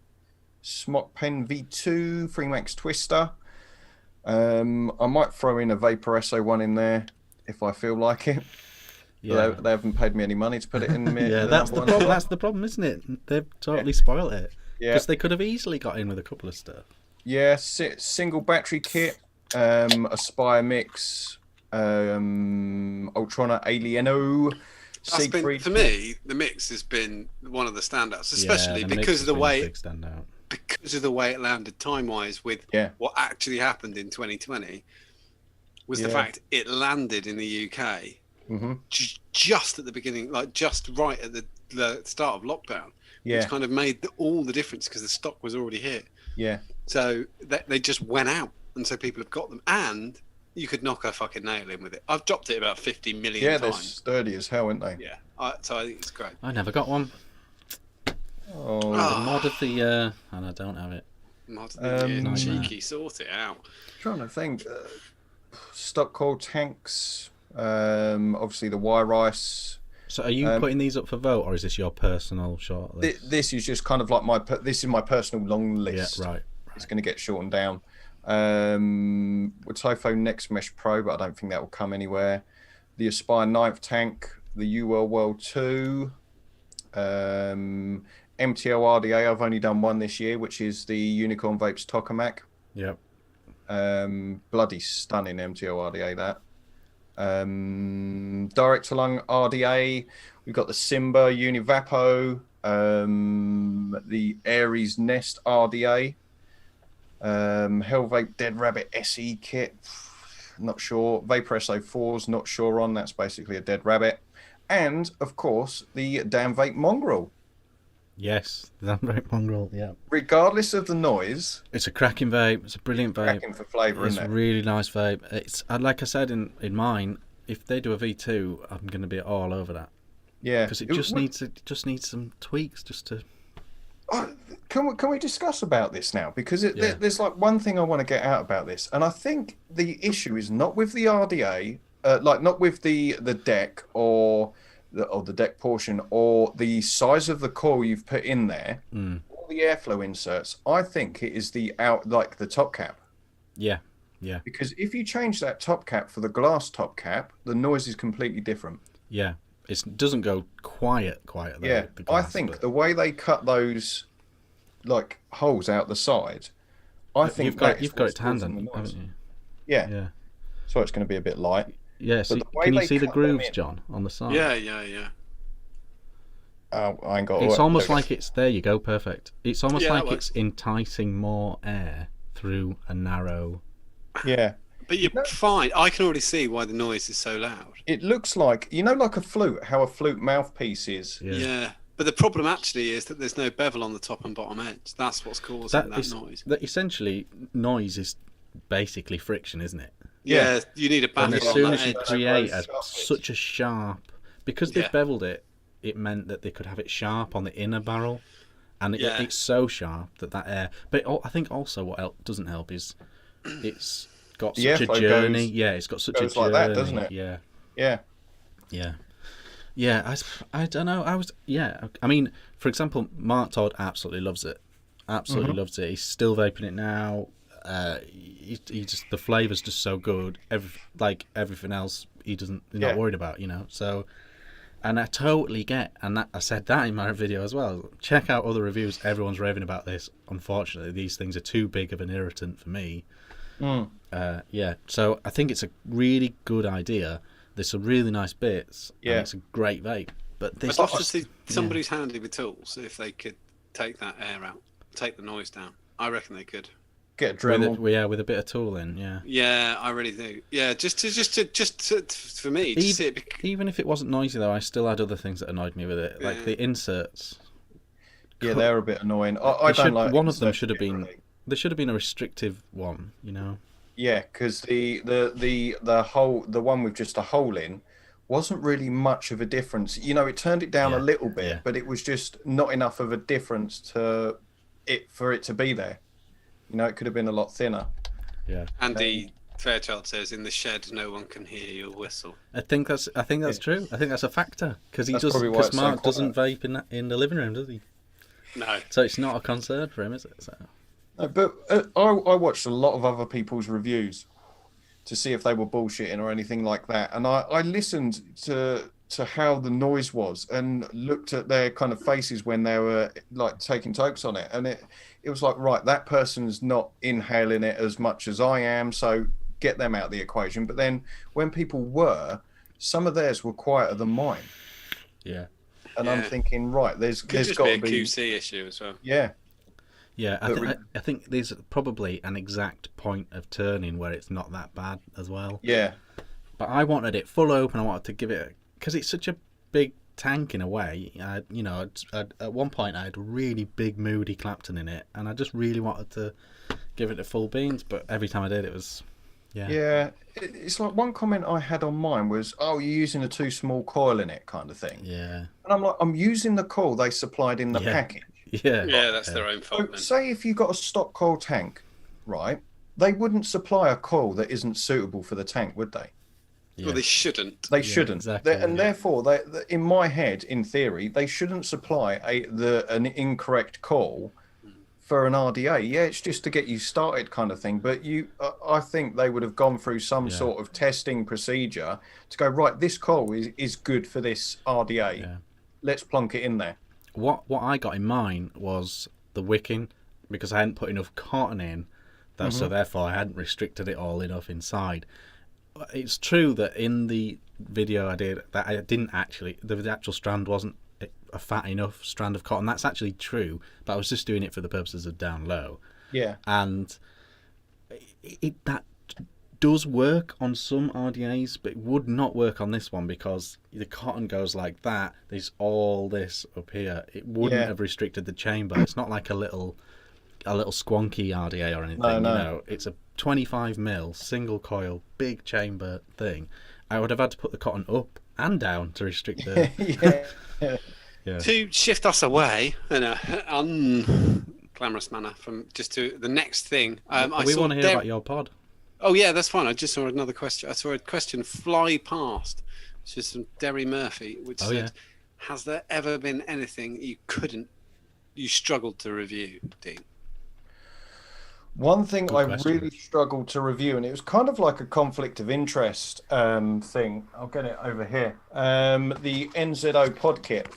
Speaker 2: Smock Pen V2, Freemax Twister. I might throw in a Vaporesso one in there if I feel like it. Yeah. They haven't paid me any money to put it in.
Speaker 3: That's the problem. That's the problem, isn't it? They've totally spoiled it. Yeah. Because they could have easily got in with a couple of stuff.
Speaker 2: Yeah, single battery kit, Aspire Mix, Ultrona Alieno.
Speaker 1: For me, the mix has been one of the standouts, especially because of the way it landed time-wise with what actually happened in 2020. Was the fact it landed in the UK just at the beginning, like just right at the start of lockdown, which kind of made all the difference because the stock was already here.
Speaker 2: Yeah. So
Speaker 1: they just went out, and so people have got them, and you could knock a fucking nail in with it. I've dropped it about 50 million times.
Speaker 2: Yeah, they're sturdy as hell, aren't they?
Speaker 1: Yeah. So I think it's great.
Speaker 3: I never got one.
Speaker 2: Oh,
Speaker 3: the mod of the year, and I don't have it.
Speaker 1: Mod of the year, cheeky, sort it out.
Speaker 2: Trying to think. Stock coil tanks, obviously the wire rice.
Speaker 3: So are you putting these up for vote, or is this your personal short list?
Speaker 2: This is just kind of like this is my personal long list.
Speaker 3: Yeah, right.
Speaker 2: It's going to get shortened down. Typho Next Mesh Pro, but I don't think that will come anywhere. The Aspire 9th Tank, the UL World 2, MTL RDA. I've only done one this year, which is the Unicorn Vapes Tokamak.
Speaker 3: Yep.
Speaker 2: Bloody stunning MTL RDA that. Direct to Lung RDA. We've got the Simba Univapo, the Aries Nest RDA, Hell Vape Dead Rabbit SE kit. Not sure. Vapor SO4s. Not sure on. That's basically a Dead Rabbit, and of course the Damn Vape Mongrel.
Speaker 3: Yes, the Damn Vape Mongrel. Yeah.
Speaker 2: Regardless of the noise,
Speaker 3: it's a cracking vape. It's a brilliant vape.
Speaker 2: Cracking for flavour,
Speaker 3: It's
Speaker 2: isn't
Speaker 3: a
Speaker 2: it?
Speaker 3: really nice vape. It's like I said in mine. If they do a V2, I'm going to be all over that.
Speaker 2: Yeah,
Speaker 3: because it just needs some tweaks just to.
Speaker 2: Can we discuss about this now? Because there's like one thing I want to get out about this, and I think the issue is not with the RDA, like not with the deck or the deck portion or the size of the coil you've put in there, or the airflow inserts. I think it is the top cap.
Speaker 3: Yeah. Yeah.
Speaker 2: Because if you change that top cap for the glass top cap, the noise is completely different.
Speaker 3: Yeah. It doesn't go quiet though.
Speaker 2: Yeah. I think the way they cut those like holes out the side, I think
Speaker 3: you've got it to hand, haven't you?
Speaker 2: Yeah.
Speaker 3: Yeah.
Speaker 2: So it's going to be a bit light.
Speaker 3: Yeah. So can you see the grooves, John, on the side?
Speaker 1: Yeah.
Speaker 2: Oh, I ain't got.
Speaker 3: It's almost like it's there. You go, perfect. It's almost like
Speaker 1: it's
Speaker 3: enticing more air through a narrow.
Speaker 2: Yeah.
Speaker 1: But you're fine. I can already see why the noise is so loud.
Speaker 2: It looks like, like a flute, how a flute mouthpiece is.
Speaker 1: Yeah. But the problem actually is that there's no bevel on the top and bottom edge. That's what's causing that noise.
Speaker 3: That essentially, noise is basically friction, isn't it?
Speaker 1: Yeah, you need a baffle.
Speaker 3: And as soon as you create such a sharp, because they've beveled it, it meant that they could have it sharp on the inner barrel, and it's so sharp that air. But I think also what doesn't help is it's got such a journey. It's got such a journey.
Speaker 2: Like that, doesn't it?
Speaker 3: Yeah. I don't know. I mean, for example, Mark Todd absolutely loves it. Absolutely loves it. He's still vaping it now. He just, the flavour's just so good. Like everything else, he's not worried about. So. And I totally get, and I said that in my video as well. Check out other reviews. Everyone's raving about this. Unfortunately, these things are too big of an irritant for me. So I think it's a really good idea. There's some really nice bits. And it's a great vape. But
Speaker 1: I'd love to see somebody who's handy with tools if they could take that air out, take the noise down. I reckon they could.
Speaker 2: Get a Dremel.
Speaker 3: With a bit of tool in,
Speaker 1: Yeah, I really do. Yeah, just for me, to see it.
Speaker 3: Even if it wasn't noisy though, I still had other things that annoyed me with it, like the inserts.
Speaker 2: Yeah, they're a bit annoying. I don't like
Speaker 3: one of them should have been. There should have been a restrictive one,
Speaker 2: Yeah, because the one with just a hole in wasn't really much of a difference. It turned it down a little bit, but it was just not enough of a difference for it to be there. It could have been a lot thinner.
Speaker 3: Yeah.
Speaker 1: Andy Fairchild says, "In the shed, no one can hear your whistle."
Speaker 3: I think that's true. I think that's a factor because Mark doesn't vape in the living room, does he?
Speaker 1: No.
Speaker 3: So it's not a concern for him, is it? So.
Speaker 2: No, but I watched a lot of other people's reviews to see if they were bullshitting or anything like that, and I listened to how the noise was and looked at their kind of faces when they were like taking tokes on it, and it was like, right, that person's not inhaling it as much as I am, so get them out of the equation. But then when people were, some of theirs were quieter than mine.
Speaker 3: Yeah.
Speaker 2: And I'm thinking, right, there's got to be
Speaker 1: a QC issue as well.
Speaker 2: Yeah.
Speaker 3: Yeah, I think there's probably an exact point of turning where it's not that bad as well.
Speaker 2: Yeah.
Speaker 3: But I wanted it full open. I wanted to give it, because it's such a big tank in a way. At one point I had a really big Moody Clapton in it, and I just really wanted to give it the full beans. But every time I did, it was,
Speaker 2: Yeah, it's like one comment I had on mine was, "Oh, you're using a too small coil in it," kind of thing.
Speaker 3: Yeah.
Speaker 2: And I'm like, I'm using the coil they supplied in the package.
Speaker 3: Yeah.
Speaker 1: Yeah, that's their own fault.
Speaker 2: So, say if you got a stock coil tank, right? They wouldn't supply a coil that isn't suitable for the tank, would they?
Speaker 3: Yeah.
Speaker 1: Well, they shouldn't.
Speaker 2: They shouldn't.
Speaker 3: exactly,
Speaker 2: And therefore, in my head, in theory, they shouldn't supply an incorrect call for an RDA. Yeah, it's just to get you started kind of thing. But I think they would have gone through some sort of testing procedure to go, right, this call is good for this RDA.
Speaker 3: Yeah.
Speaker 2: Let's plonk it in there.
Speaker 3: What I got in mind was the wicking, because I hadn't put enough cotton in, so therefore I hadn't restricted it all enough inside. It's true that in the video I did, that I didn't actually, the actual strand wasn't a fat enough strand of cotton. That's actually true, but I was just doing it for the purposes of down low.
Speaker 2: Yeah.
Speaker 3: And that does work on some RDAs, but it would not work on this one because the cotton goes like that. There's all this up here. It wouldn't have restricted the chamber. It's not like a little squonky RDA or anything.
Speaker 2: No.
Speaker 3: You know, it's a 25mm single coil big chamber thing. I would have had to put the cotton up and down to restrict the
Speaker 2: Yeah.
Speaker 1: To shift us away in a unglamorous manner from just to the next thing.
Speaker 3: We want to hear about your pod.
Speaker 1: Oh yeah, that's fine. I just saw another question. I saw a question fly past, which is from Derry Murphy, which said, "Has there ever been anything you struggled to review, Dean?"
Speaker 2: One thing
Speaker 3: Good question.
Speaker 2: really struggled to review, and it was kind of like a conflict of interest thing. I'll get it over here. The NZO pod kit.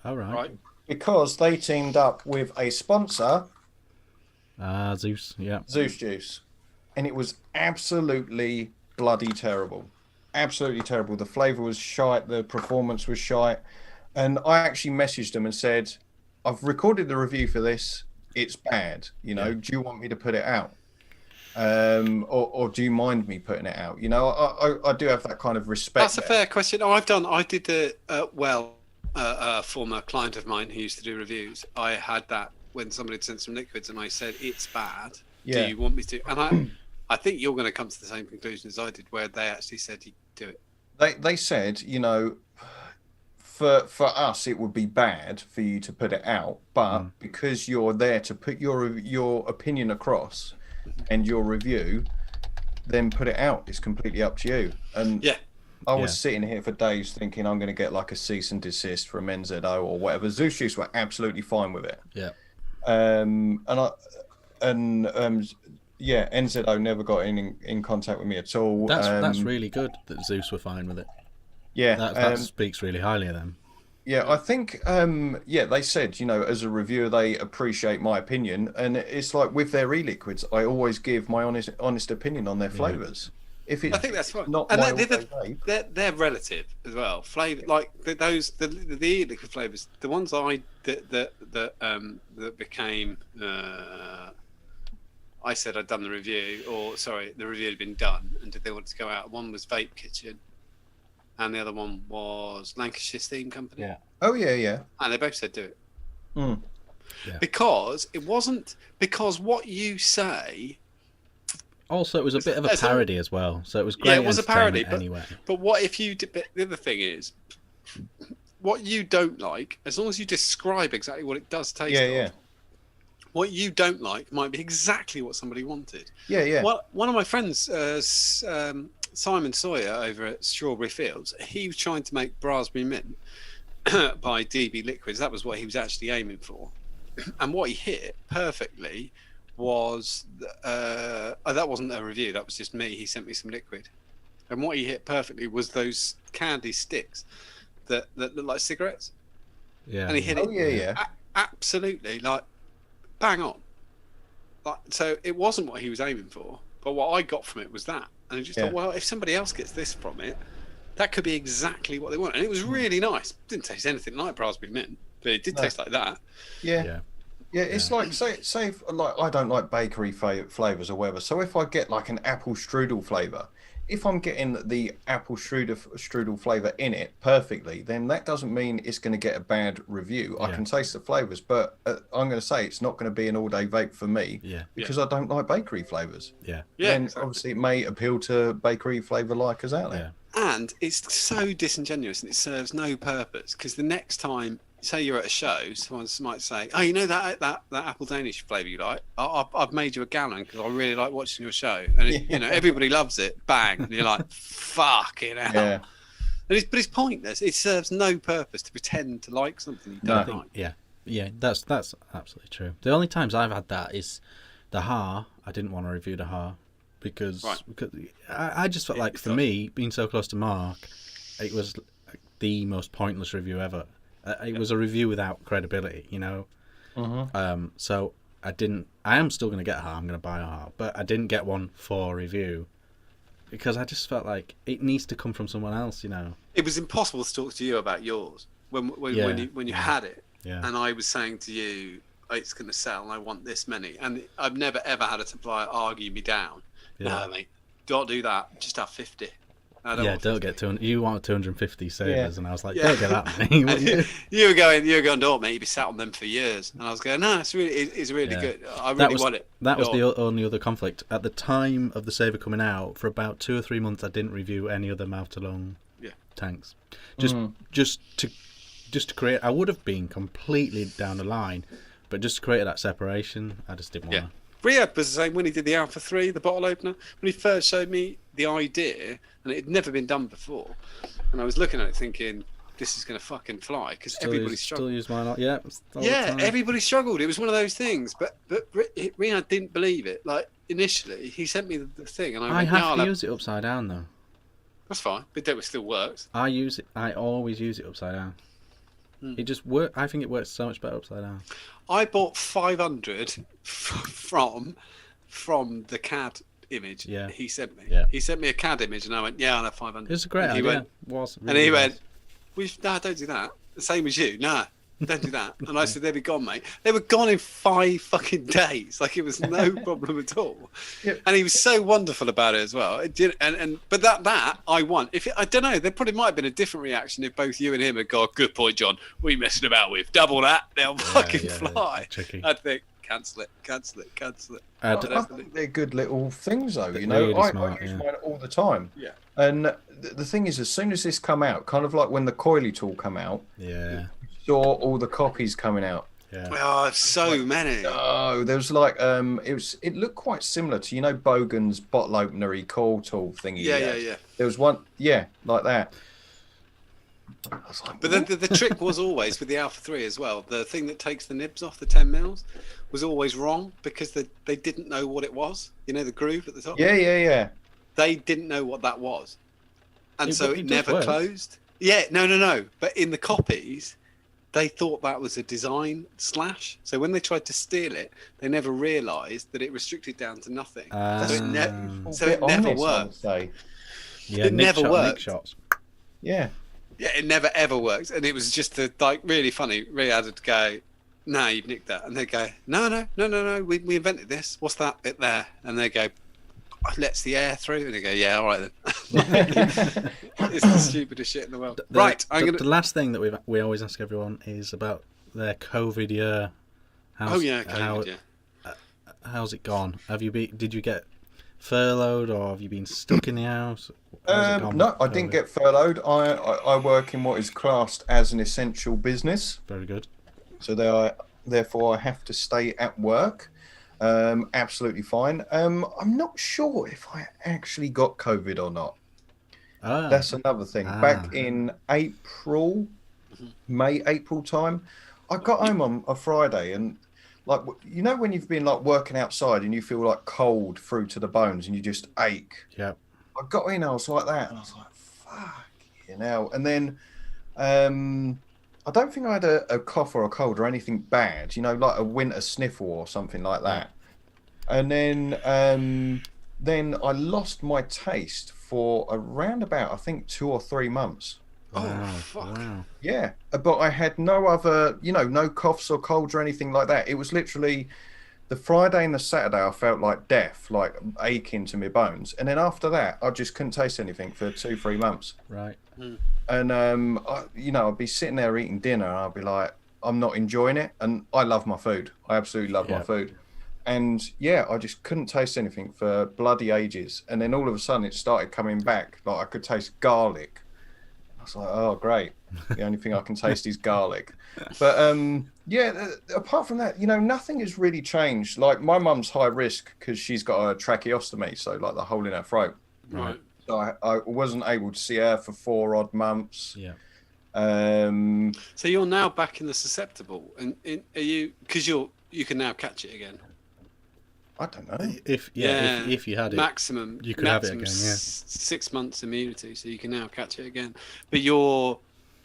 Speaker 3: All right.
Speaker 1: Right.
Speaker 2: Because they teamed up with a sponsor,
Speaker 3: Zeus. Yeah.
Speaker 2: Zeus Juice, and it was absolutely bloody terrible. Absolutely terrible. The flavour was shite, the performance was shite, and I actually messaged them and said, "I've recorded the review for this. It's bad. You know, do you want me to put it out? Or do you mind me putting it out?" You know, I do have that kind of respect.
Speaker 1: That's a fair question. I did a former client of mine who used to do reviews. I had that when somebody had sent some liquids and I said, "It's bad.
Speaker 2: Yeah.
Speaker 1: Do you want me to?" And I think you're going to come to the same conclusion as I did, where they actually said, "You do it."
Speaker 2: They said, you know, for us it would be bad for you to put it out, but because you're there to put your opinion across and your review, then put it out. It's completely up to you. And I was sitting here for days thinking I'm going to get like a cease and desist from NZO or whatever. Zeus Juice were absolutely fine with it.
Speaker 3: Yeah.
Speaker 2: NZO never got in contact with me at all.
Speaker 3: That's really good that Zeus were fine with it.
Speaker 2: Yeah.
Speaker 3: That speaks really highly of them.
Speaker 2: Yeah, I think, they said, you know, as a reviewer, they appreciate my opinion. And it's like with their e-liquids, I always give my honest opinion on their flavours. If it's
Speaker 1: I think that's fine.
Speaker 2: not
Speaker 1: And
Speaker 2: my
Speaker 1: they're relative as well. Flavor, like the e-liquid flavors, the ones that became. I said I'd done the review, the review had been done, and they wanted to go out. One was Vape Kitchen, and the other one was Lancashire Steam Company.
Speaker 3: Yeah.
Speaker 2: Oh, yeah.
Speaker 1: And they both said do it.
Speaker 3: Yeah.
Speaker 1: Because what you say.
Speaker 3: Also, it was a bit of a parody as well, so it was great.
Speaker 1: Yeah, it was a parody,
Speaker 3: anyway.
Speaker 1: But what if you did? The other thing is, what you don't like, as long as you describe exactly what it does taste of, what you don't like might be exactly what somebody wanted.
Speaker 2: Yeah.
Speaker 1: Well, one of my friends, Simon Sawyer over at Strawberry Fields, he was trying to make Raspberry Mint by DB Liquids. That was what he was actually aiming for, and what he hit perfectly was that wasn't a review, that was just me. He sent me some liquid, and what he hit perfectly was those candy sticks that look like cigarettes.
Speaker 3: Yeah.
Speaker 1: And he hit it absolutely, like bang on. Like, so it wasn't what he was aiming for, but what I got from it was that. And I just thought, well, if somebody else gets this from it, that could be exactly what they want. And it was really nice. Didn't taste anything like Raspberry Mint, but it did taste like that.
Speaker 2: Yeah, it's like say like I don't like bakery flavors or whatever. So if I get like an apple strudel flavor, if I'm getting the apple strudel flavor in it perfectly, then that doesn't mean it's going to get a bad review. I can taste the flavors, but I'm going to say it's not going to be an all-day vape for me because I don't like bakery flavors. Then obviously it may appeal to bakery flavor likers out there.
Speaker 1: And it's so disingenuous and it serves no purpose, because the next time say you're at a show, someone might say, "Oh, you know that apple Danish flavour you like? I've made you a gallon because I really like watching your show, and you know everybody loves it. Bang, and you're like, fucking hell.
Speaker 2: Yeah.
Speaker 1: But it's pointless. It serves no purpose to pretend to like something you don't like.
Speaker 3: Yeah, that's absolutely true. The only times I've had that is the Ha. I didn't want to review the Ha because I just felt like, for me, being so close to Mark, it was the most pointless review ever. It was a review without credibility, you know. So I am still going to get a Ha. I'm going to buy a Ha, but I didn't get one for review because I just felt like it needs to come from someone else, you know.
Speaker 1: It was impossible to talk to you about yours when you had it.
Speaker 3: Yeah.
Speaker 1: And I was saying to you, it's going to sell and I want this many. And I've never, ever had a supplier argue me down.
Speaker 3: Yeah.
Speaker 1: No, mate, don't do that. Just have 50.
Speaker 3: Don't get 200. You want 250 savers, and I was like,
Speaker 1: Yeah.
Speaker 3: don't get that many.
Speaker 1: you were going, don't, mate. You'd be sat on them for years. And I was going, no, it's really good. I really want it.
Speaker 3: That was the only other conflict. At the time of the saver coming out, for about 2 or 3 months, I didn't review any other mouth-to-lung tanks. Just to create. I would have been completely down the line, but just to create that separation, I just didn't want to.
Speaker 1: Rehab was the same when he did the Alpha 3, the bottle opener. When he first showed me the idea, and it had never been done before, and I was looking at it thinking, this is going to fucking fly, because everybody struggled.
Speaker 3: Still use mine, yeah.
Speaker 1: Everybody struggled. It was one of those things, but Rehab didn't believe it. Like, initially, he sent me the thing, and
Speaker 3: I have to use it upside down, though.
Speaker 1: That's fine, but it still works.
Speaker 3: I always use it upside down. It just works. I think it works so much better upside down.
Speaker 1: I bought 500 from the CAD image he sent me.
Speaker 3: Yeah.
Speaker 1: He sent me a CAD image, and I went, I'll have 500.
Speaker 3: It was a great idea.
Speaker 1: And he went, no, don't do that. The same as you. No, don't do that. And I said, they'll be gone, mate. They were gone in 5 fucking days. Like, it was no problem at all. Yep. And he was so wonderful about it as well. It did, but that I won. I don't know, there probably might have been a different reaction if both you and him had gone, good point, John. What are you messing about with? Double that, they'll fucking fly. I'd think, cancel it.
Speaker 2: I think they're good little things, though. You know, I use mine all the time.
Speaker 1: Yeah.
Speaker 2: And the thing is, as soon as this come out, kind of like when the coily tool come out, saw all the copies coming out.
Speaker 3: Yeah.
Speaker 1: Oh, so many.
Speaker 2: Oh, there was like it looked quite similar to, you know, Bogan's bottle opener-y coil tool thingy.
Speaker 1: Yeah.
Speaker 2: There was one, like that. I was like,
Speaker 1: but the trick was always with the Alpha 3 as well. The thing that takes the nibs off the 10 mils was always wrong because they didn't know what it was. You know, the groove at the top.
Speaker 2: Yeah.
Speaker 1: They didn't know what that was, and so it never
Speaker 3: work.
Speaker 1: closed. Yeah, no. But in the copies, they thought that was a design slash. So when they tried to steal it, they never realised that it restricted down to nothing. So it never worked. It never worked.
Speaker 2: Yeah,
Speaker 1: it never ever worked, and it was just really funny. Riyadh would go, "No, you've nicked that," and they go, "No, we invented this. What's that bit there?" And they go, "Lets the air through," and they go, "Yeah, all right then." It's the stupidest shit in the world. The
Speaker 3: last thing that we always ask everyone is about their COVID year. How's it gone? Did you get furloughed, or have you been stuck in the house?
Speaker 2: No, I didn't get furloughed. I work in what is classed as an essential business.
Speaker 3: Very good.
Speaker 2: So therefore I have to stay at work. Absolutely fine. I'm not sure if I actually got COVID or not. That's another thing. Back in April time, I got home on a Friday, and like, you know, when you've been like working outside and you feel like cold through to the bones and you just ache.
Speaker 3: Yeah.
Speaker 2: I got in, I was like that, and I was like, fuck, you know. And then I don't think I had a cough or a cold or anything bad, you know, like a winter sniffle or something like that. And then I lost my taste for around about, I think, 2 or 3 months.
Speaker 1: Oh, fuck.
Speaker 3: Wow.
Speaker 2: Yeah, but I had no other, you know, no coughs or colds or anything like that. It was literally the Friday and the Saturday I felt like death, like aching to my bones. And then after that, I just couldn't taste anything for 2-3 months.
Speaker 3: Right.
Speaker 2: And, you know, I'd be sitting there eating dinner and I'd be like, I'm not enjoying it. And I love my food. I absolutely love my food. And yeah, I just couldn't taste anything for bloody ages. And then all of a sudden it started coming back. Like I could taste garlic. I was like, oh, great. The only thing I can taste is garlic. But apart from that, nothing has really changed. Like my mum's high risk because she's got a tracheostomy, so like the hole in her throat.
Speaker 1: Right.
Speaker 2: So I wasn't able to see her for 4 odd months.
Speaker 3: Yeah.
Speaker 1: So you're now back in the susceptible, and are you? Because you can now catch it again.
Speaker 2: I don't know.
Speaker 3: If you had it,
Speaker 1: maximum,
Speaker 3: you could have it again. Yeah.
Speaker 1: 6 months immunity, so you can now catch it again. But you're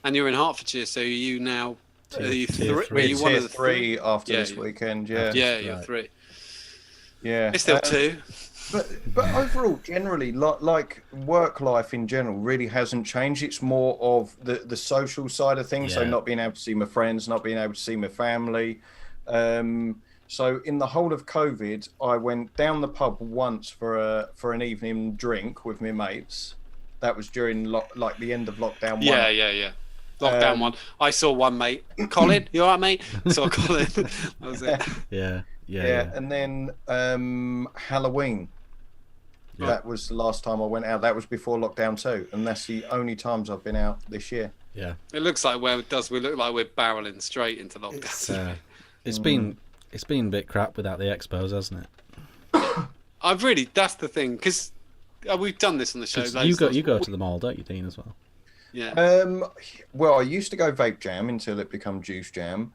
Speaker 1: in Hertfordshire, so are you now? Are you
Speaker 3: Tier
Speaker 1: three? Are you one of the
Speaker 2: three after this weekend? Yeah.
Speaker 1: Yeah, you're 3.
Speaker 2: Yeah.
Speaker 1: It's still 2.
Speaker 2: But overall, generally, like work life in general really hasn't changed. It's more of the social side of things.
Speaker 3: Yeah.
Speaker 2: So not being able to see my friends, not being able to see my family. So in the whole of COVID, I went down the pub once for an evening drink with my mates. That was during the end of lockdown 1.
Speaker 1: Yeah. Lockdown 1. I saw one mate. Colin, you alright, mate? Saw Colin. That was it.
Speaker 3: Yeah.
Speaker 2: And then Halloween.
Speaker 3: Yeah.
Speaker 2: That was the last time I went out. That was before lockdown 2, and that's the only times I've been out this year.
Speaker 3: Yeah.
Speaker 1: It looks like we look like we're barreling straight into lockdown.
Speaker 3: It's been a bit crap without the expos, hasn't it?
Speaker 1: That's the thing, because we've done this on the show.
Speaker 3: You go to the mall, don't you, Dean, as well?
Speaker 1: Yeah.
Speaker 2: Well, I used to go Vape Jam until it became Juice Jam.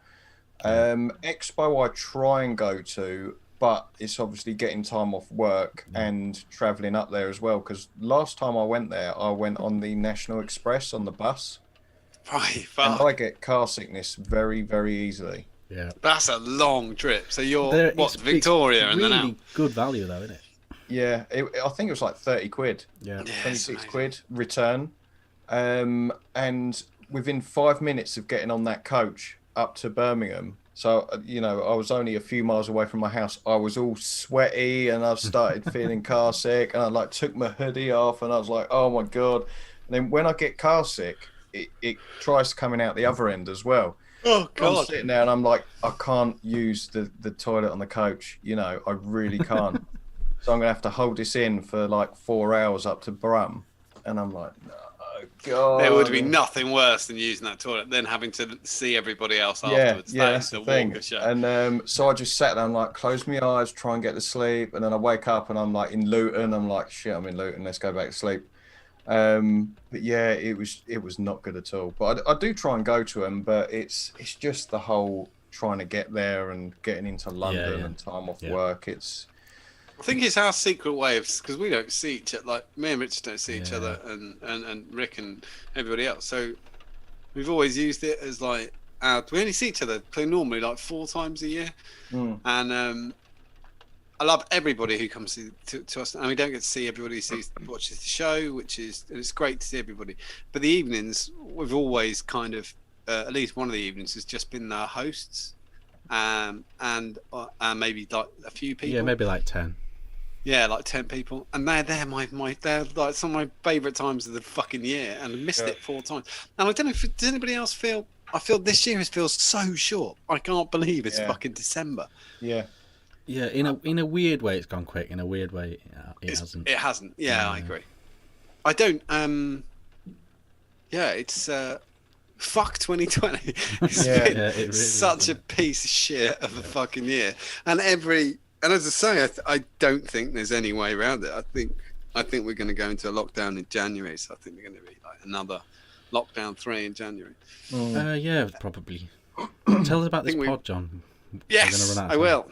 Speaker 2: Expo I try and go to, but it's obviously getting time off work and travelling up there as well, because last time I went there, I went on the National Express on the bus.
Speaker 1: Right.
Speaker 2: And I get car sickness very, very easily.
Speaker 3: Yeah.
Speaker 1: That's a long trip. So you're Victoria
Speaker 3: it's
Speaker 1: and then
Speaker 3: really
Speaker 1: out.
Speaker 3: good value though, isn't it?
Speaker 2: Yeah, I think it was like 30 quid.
Speaker 3: Yeah.
Speaker 2: 26 quid return. And within 5 minutes of getting on that coach up to Birmingham, so I was only a few miles away from my house, I was all sweaty and I started feeling car sick, and I took my hoodie off and I was like, oh my god. And then when I get car sick, it tries coming out the other end as well.
Speaker 1: Oh god.
Speaker 2: I'm sitting there and I'm like, I can't use the toilet on the coach, I really can't. So I'm gonna have to hold this in for like 4 hours up to Brum, and I'm like, no, god.
Speaker 1: There would be nothing worse than using that toilet than having to see everybody else afterwards.
Speaker 2: Yeah,
Speaker 1: That's the
Speaker 2: thing.
Speaker 1: Walker show.
Speaker 2: And so I just sat there and close my eyes, try and get to sleep, and then I wake up and I'm in Luton. I'm like, shit, I'm in Luton. Let's go back to sleep. But yeah, it was not good at all. But I do try and go to them, but it's just the whole trying to get there and getting into London and time off work.
Speaker 1: I think it's our secret way of, because we don't see each other, like me and Richard don't see each other, and Rick and everybody else. So we've always used it as we only see each other normally 4 times a year. And I love everybody who comes to us, and we don't get to see everybody who watches the show, it's great to see everybody. But the evenings, we've always kind of, at least one of the evenings has just been the hosts, and maybe a few people.
Speaker 3: Yeah, maybe 10.
Speaker 1: Yeah, 10 people, and they're they're some of my favourite times of the fucking year, and I missed it 4 times. And I don't know does anybody else feel? I feel this year feels so short. I can't believe it's fucking December.
Speaker 2: Yeah.
Speaker 3: Yeah, in a weird way, it's gone quick. In a weird way, it hasn't.
Speaker 1: It hasn't. Yeah, I agree. I don't. Yeah, it's fuck 2020. It's been
Speaker 3: it really
Speaker 1: such a piece of shit of a fucking year, and as I say, I don't think there's any way around it. I think we're going to go into a lockdown in January, so I think we're going to be another lockdown 3 in January.
Speaker 3: Yeah, probably. Tell us about this pod, John.
Speaker 1: Yes, I will.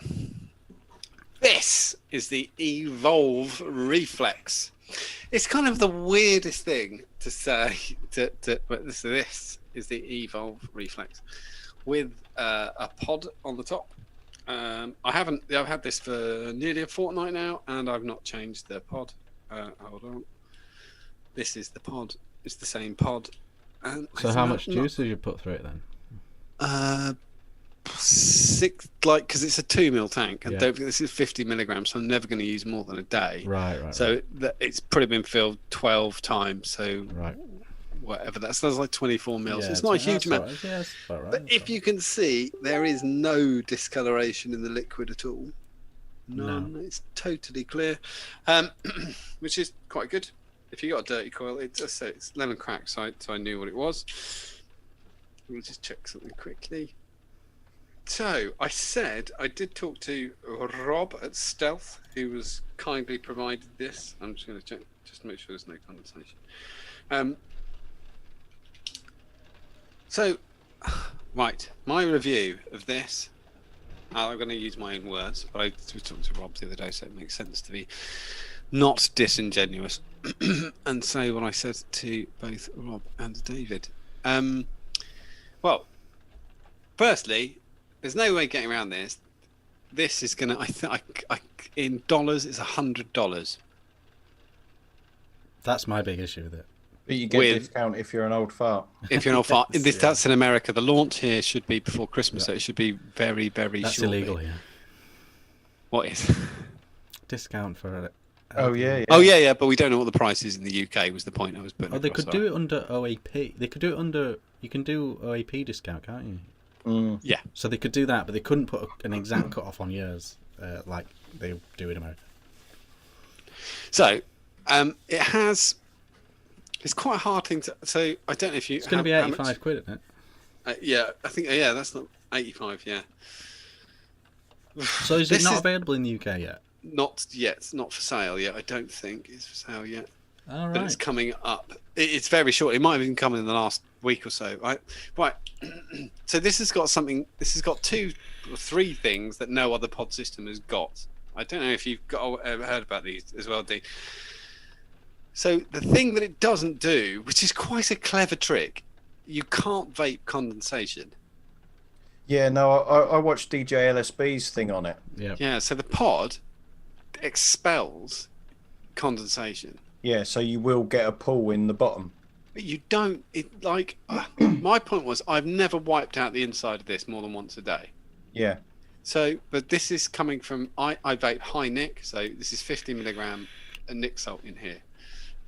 Speaker 1: This is the Evolve Reflex. It's kind of the weirdest thing to say, but this is the Evolve Reflex with a pod on the top. I've had this for nearly a fortnight now, and I've not changed the pod. Hold on. This is the pod. It's the same pod.
Speaker 3: So how much juice did you put through it then?
Speaker 1: 6, because it's a 2 ml tank, and don't think this is 50 milligrams, so I'm never going to use more than a day.
Speaker 3: Right.
Speaker 1: So it's probably been filled 12 times. So whatever that's 24 mils.
Speaker 3: Yeah,
Speaker 1: it's not a huge amount.
Speaker 3: Right. Yeah, that's about right.
Speaker 1: But if you can see, there is no discoloration in the liquid at all. None. No. It's totally clear, which is quite good. If you got a dirty coil, it's lemon crack, so I knew what it was. We'll just check something quickly. So I said I did talk to Rob at Stealth, who was kindly provided this. I'm just going to check just to make sure there's no condensation. So, right, my review of this. I'm going to use my own words, but I talked to Rob the other day, so it makes sense to be not disingenuous and say what I said to both Rob and David. Well, firstly, there's no way getting around this. This is going to, in dollars, it's $100.
Speaker 3: That's my big issue with it.
Speaker 2: But you get a discount if you're an old fart.
Speaker 1: If you're an old fart. That's in America. The launch here should be before Christmas, so it should be very, very
Speaker 3: That's
Speaker 1: shortly.
Speaker 3: illegal here.
Speaker 1: What is?
Speaker 3: Discount for
Speaker 2: Oh yeah.
Speaker 1: Oh yeah, but we don't know what the price is in the UK. Was the point I was putting?
Speaker 3: Oh, they
Speaker 1: across.
Speaker 3: could do it under OAP. They could do it under. You can do OAP discount, can't you?
Speaker 2: Mm.
Speaker 1: Yeah.
Speaker 3: So they could do that, but they couldn't put an exact cut off on yours, like they do in America.
Speaker 1: So, it has. It's quite a hard thing to. So I don't know if you.
Speaker 3: It's going to be 85 quid, isn't it?
Speaker 1: Yeah, I think. Yeah, that's not 85. Yeah.
Speaker 3: So is it not available in the UK yet?
Speaker 1: Not yet. It's not for sale yet. I don't think it's for sale yet.
Speaker 3: All right.
Speaker 1: But it's coming up. It's very short. It might have even come in the last week or so. Right. So this has got something. This has got 2 or 3 things that no other pod system has got. I don't know if you've heard about these as well, Dean. So the thing that it doesn't do, which is quite a clever trick, you can't vape condensation.
Speaker 2: Yeah, no, I watched DJ LSB's thing on it.
Speaker 3: Yeah.
Speaker 1: Yeah. So the pod expels condensation.
Speaker 2: Yeah, so you will get a pull in the bottom.
Speaker 1: But you don't. It like my point was I've never wiped out the inside of this more than once a day.
Speaker 2: Yeah.
Speaker 1: So, but this is coming from I vape high nic, so this is 50 milligram nic salt in here.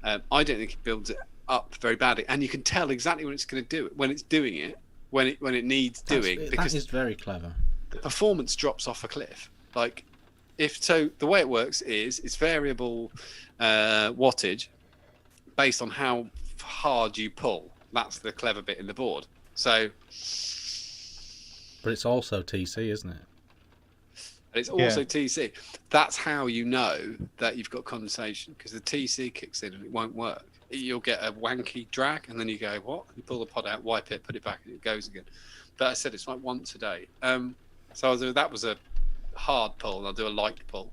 Speaker 1: I don't think it builds it up very badly, and you can tell exactly when it's going to do it, when it's doing it, when it needs doing. Because
Speaker 3: that is very clever.
Speaker 1: the performance drops off a cliff. Like, the way it works is it's variable wattage based on how hard you pull. That's the clever bit in the board. So,
Speaker 3: but it's also TC, isn't it?
Speaker 1: it's also TC. That's how you know that you've got condensation, because the TC kicks in and it won't work. You'll get a wanky drag, and then you go, what? You pull the pod out, wipe it, put it back, and it goes again. But I said it's like once a day. So that was a hard pull, and I'll do a light pull.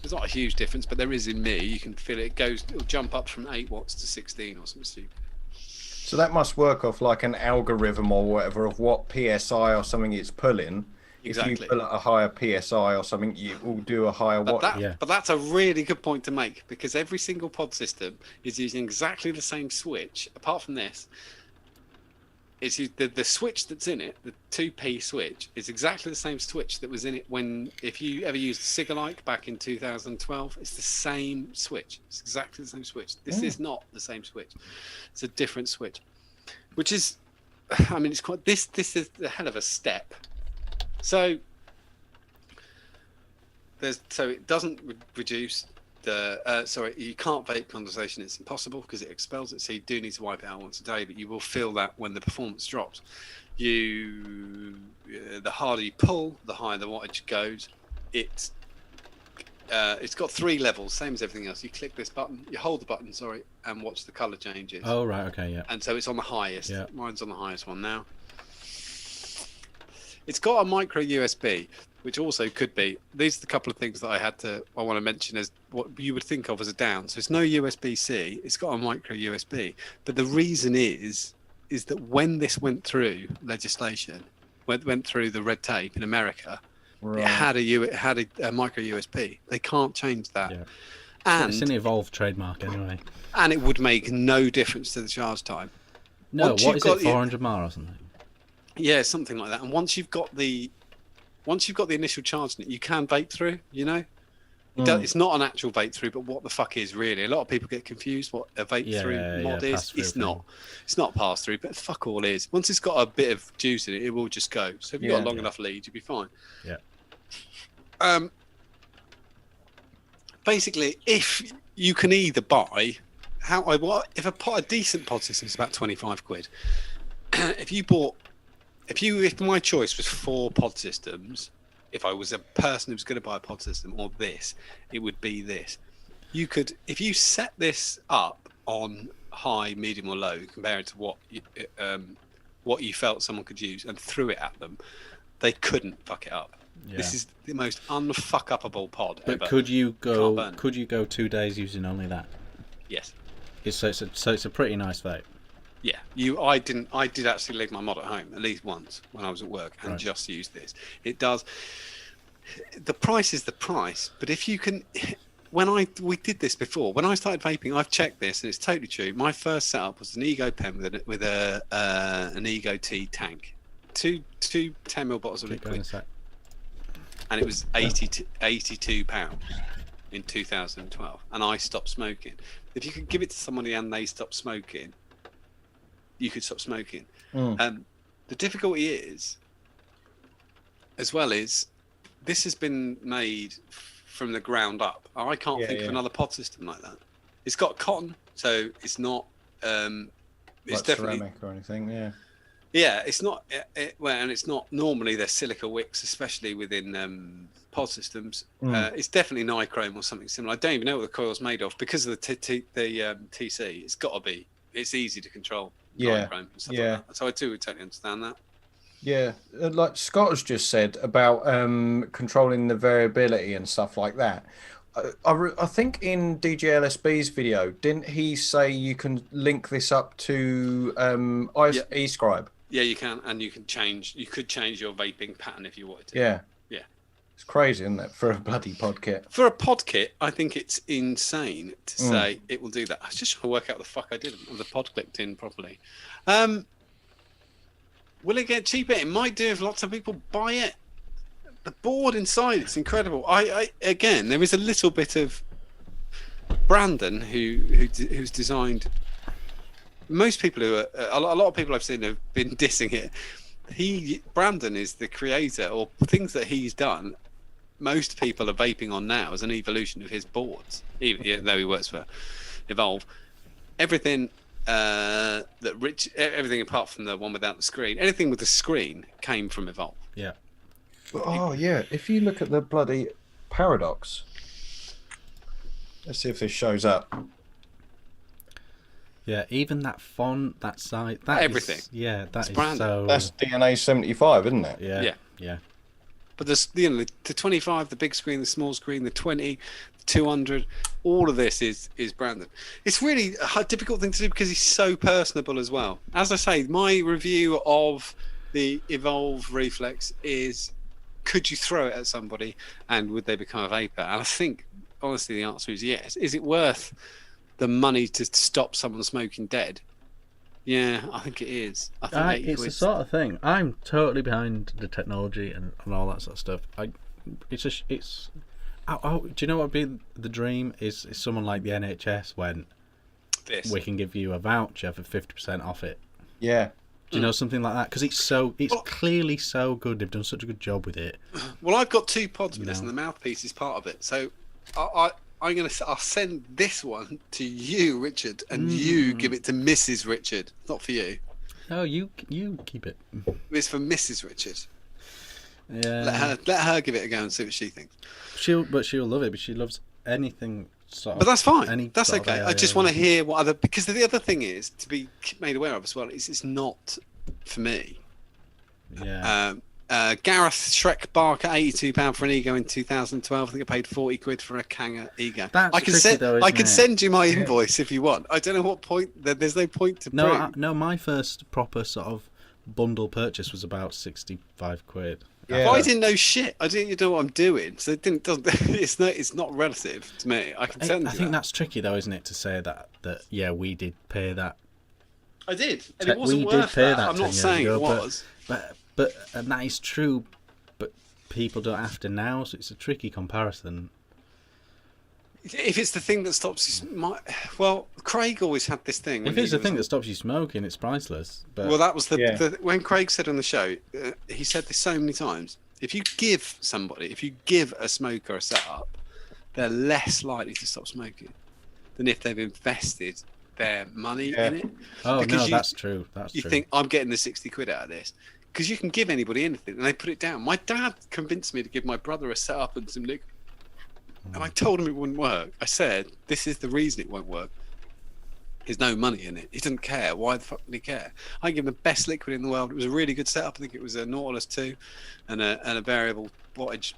Speaker 1: There's not a huge difference, but there is in me. You can feel it. It'll jump up from 8 watts to 16 or something stupid.
Speaker 2: So that must work off like an algorithm or whatever of what PSI or something it's pulling.
Speaker 1: Exactly.
Speaker 2: If you pull at a higher PSI or something, you will do a higher watt.
Speaker 1: But that's a really good point to make, because every single pod system is using exactly the same switch. Apart from this, it's the switch that's in it, the 2P switch, is exactly the same switch that was in it if you ever used Sigalike back in 2012. It's the same switch. It's exactly the same switch. This is not the same switch. It's a different switch, which is, I mean, it's quite. This is a hell of a step. So it doesn't reduce the you can't vape condensation. It's impossible because it expels it, so you do need to wipe it out once a day, but you will feel that when the performance drops. The harder you pull, the higher the wattage goes. It's got 3 levels, same as everything else. You click this button, you hold the button, and watch the color changes.
Speaker 3: Oh right, okay, yeah.
Speaker 1: And so it's on the highest.
Speaker 3: Yeah.
Speaker 1: Mine's on the highest one now. It's got a micro USB, which also could be. These are the couple of things that I want to mention as what you would think of as a down. So it's no USB-C. It's got a micro USB. But the reason is that when this went through legislation, went through the red tape in America,
Speaker 2: Right.
Speaker 1: it had a micro USB. They can't change that.
Speaker 3: Yeah.
Speaker 1: And
Speaker 3: It's an evolved trademark anyway.
Speaker 1: and it would make no difference to the charge time.
Speaker 3: No,
Speaker 1: Once
Speaker 3: what
Speaker 1: you've
Speaker 3: is
Speaker 1: got
Speaker 3: it? 400 mile or something?
Speaker 1: Yeah, something like that. And once you've got the initial charge in it, you can vape through. You know, it's not an actual vape through, but what the fuck is really? A lot of people get confused what a vape through mod is.
Speaker 3: pass-through
Speaker 1: It's
Speaker 3: thing.
Speaker 1: not. It's not pass through, but fuck all is. Once it's got a bit of juice in it, it will just go. So if you've got a long enough lead, you'll be fine.
Speaker 3: Yeah.
Speaker 1: Basically, if you can either buy if a decent pod system is about 25 quid. If my choice was 4 pod systems, if I was a person who was going to buy a pod system or this, it would be this. You could, if you set this up on high, medium, or low, compare it to what you felt someone could use, and threw it at them, they couldn't fuck it up.
Speaker 3: Yeah.
Speaker 1: This is the most unfuck-upable pod
Speaker 3: But
Speaker 1: ever.
Speaker 3: could you go?
Speaker 1: Can't burn.
Speaker 3: Could you go 2 days using only that?
Speaker 1: Yes.
Speaker 3: So it's a pretty nice vape.
Speaker 1: Yeah. I did actually leave my mod at home at least once when I was at work and just use this. It does. The price is the price, but if you can. We did this before. When I started vaping, I've checked this, and it's totally true. My first setup was an Ego pen with an Ego T tank, two 10ml bottles of liquid, and it was £82 in 2012. And I stopped smoking. If you could give it to somebody and they stop smoking, you could stop smoking. The difficulty is, as well, is this has been made from the ground up. I can't think of another pod system like that. It's got cotton, so it's not. It's
Speaker 2: like
Speaker 1: definitely
Speaker 2: ceramic or anything. Yeah.
Speaker 1: Yeah, it's not. And it's not. Normally, they're silica wicks, especially within pod systems. It's definitely nichrome or something similar. I don't even know what the coil's made of because of the TC. It's got to be. It's easy to control. Nichrome and stuff like that. So I do totally understand that.
Speaker 2: Yeah, like Scott has just said about controlling the variability and stuff like that. I think in DJLSB's video, didn't he say you can link this up to eScribe?
Speaker 1: Yeah, you can, and you could change your vaping pattern if you wanted to.
Speaker 2: Yeah.
Speaker 1: Yeah.
Speaker 2: It's crazy, isn't it, for a bloody pod kit?
Speaker 1: For a pod kit, I think it's insane to say it will do that. I was just trying to work out what the fuck I did. The pod clicked in properly. Will it get cheaper? It might do if lots of people buy it. The board inside, it's incredible. I again, there is a little bit of Brandon who's designed. Most people a lot of people I've seen have been dissing it. Brandon is the creator, or things that he's done. Most people are vaping on now as an evolution of his boards, even though he works for Evolve. Everything. Everything apart from the one without the screen, anything with the screen came from Evolve.
Speaker 3: Yeah.
Speaker 2: Oh yeah, if you look at the bloody Paradox, let's see if this shows up.
Speaker 3: Yeah, even that font, that site, that
Speaker 1: everything.
Speaker 3: That's
Speaker 1: branded.
Speaker 2: That's DNA 75, isn't it?
Speaker 3: Yeah.
Speaker 1: But there's the 25, the big screen, the small screen, the 20, the 200, all of this is branded. It's really a difficult thing to do because he's so personable as well. As I say, my review of the Evolve Reflex is, could you throw it at somebody and would they become a vapor? And I think, honestly, the answer is yes. Is it worth the money to stop someone smoking dead? Yeah, I think it is. I think
Speaker 3: It's the sort of thing. I'm totally behind the technology and all that sort of stuff. Do you know what would be the dream? Is someone like the NHS when we can give you a voucher for 50% off it.
Speaker 2: Yeah.
Speaker 3: Do you know something like that? Because it's clearly so good. They've done such a good job with it.
Speaker 1: Well, I've got 2 pods with this, and the mouthpiece is part of it. So I'll send this one to you, Richard, and you give it to Mrs. Richard. Not for you.
Speaker 3: No, you keep it.
Speaker 1: It's for Mrs. Richard.
Speaker 3: Yeah.
Speaker 1: Let her give it a go and see what she thinks.
Speaker 3: She'll love it, but she loves anything sort of.
Speaker 1: But that's fine. That's
Speaker 3: sort of
Speaker 1: okay. I just want to hear what other, because the other thing is to be made aware of as well is it's not for me.
Speaker 3: Yeah.
Speaker 1: Gareth Shrek Barker, £82 for an Ego in 2012. I think I paid 40 quid for a Kanga Ego.
Speaker 3: I
Speaker 1: can send you my invoice if you want. I don't know what point. There's no point to prove.
Speaker 3: No, my first proper sort of bundle purchase was about 65 quid.
Speaker 2: Yeah.
Speaker 1: But I didn't know shit. I didn't know what I'm doing, so it's not relative to me. I can send you.
Speaker 3: I think that's tricky though, isn't it, to say that yeah, we did pay that.
Speaker 1: I did, and it wasn't worth that. I'm not saying it was.
Speaker 3: But and that is true, but people don't have to now, so it's a tricky comparison.
Speaker 1: If it's the thing that stops you, well, Craig always had this thing.
Speaker 3: If it's the thing that stops you smoking, it's priceless. But
Speaker 1: well, that was when Craig said on the show, he said this so many times. If you give a smoker a setup, they're less likely to stop smoking. than if they've invested their money in it.
Speaker 3: Oh,
Speaker 1: Because
Speaker 3: no, that's true. That's
Speaker 1: You
Speaker 3: true.
Speaker 1: think, I'm getting the 60 quid out of this. Because you can give anybody anything, and they put it down. My dad convinced me to give my brother a setup and some liquor. And I told him it wouldn't work. I said, this is the reason it won't work. There's no money in it. He doesn't care. Why the fuck would he care? I give him the best liquid in the world. It was a really good setup. I think it was a Nautilus 2 and a variable wattage,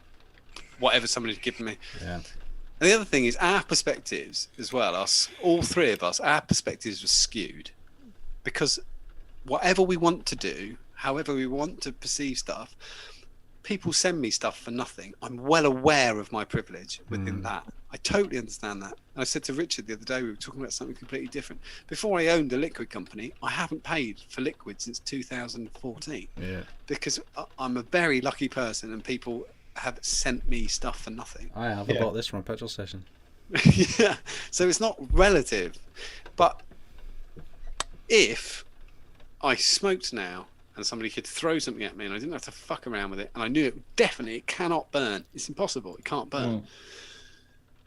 Speaker 1: whatever somebody had given me.
Speaker 3: Yeah.
Speaker 1: And the other thing is our perspectives as well, all three of us, our perspectives were skewed. Because whatever we want to do, however we want to perceive stuff, people send me stuff for nothing. I'm well aware of my privilege within that. I totally understand that. And I said to Richard the other day, we were talking about something completely different. Before I owned a liquid company, I haven't paid for liquid since 2014.
Speaker 3: Yeah.
Speaker 1: Because I'm a very lucky person and people have sent me stuff for nothing.
Speaker 3: I have. I bought this from a petrol station.
Speaker 1: Yeah. So it's not relative. But if I smoked now and somebody could throw something at me and I didn't have to fuck around with it, and I knew it cannot burn. It's impossible. It can't burn.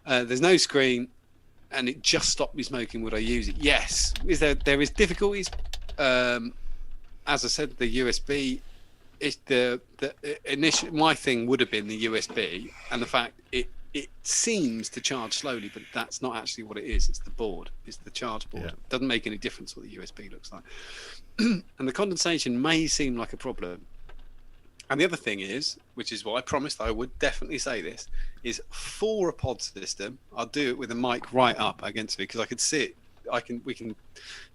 Speaker 1: There's no screen, and it just stopped me smoking. Would I use it? Yes. There is difficulties. As I said, the USB is the initial. My thing would have been the USB, and the fact it seems to charge slowly, but that's not actually what it is. It's the board. It's the charge board.
Speaker 3: Yeah.
Speaker 1: It doesn't make any difference what the USB looks like. And the condensation may seem like a problem. And the other thing is, which is what I promised I would definitely say this, is for a pod system, I'll do it with a mic right up against me because I could see it. We can.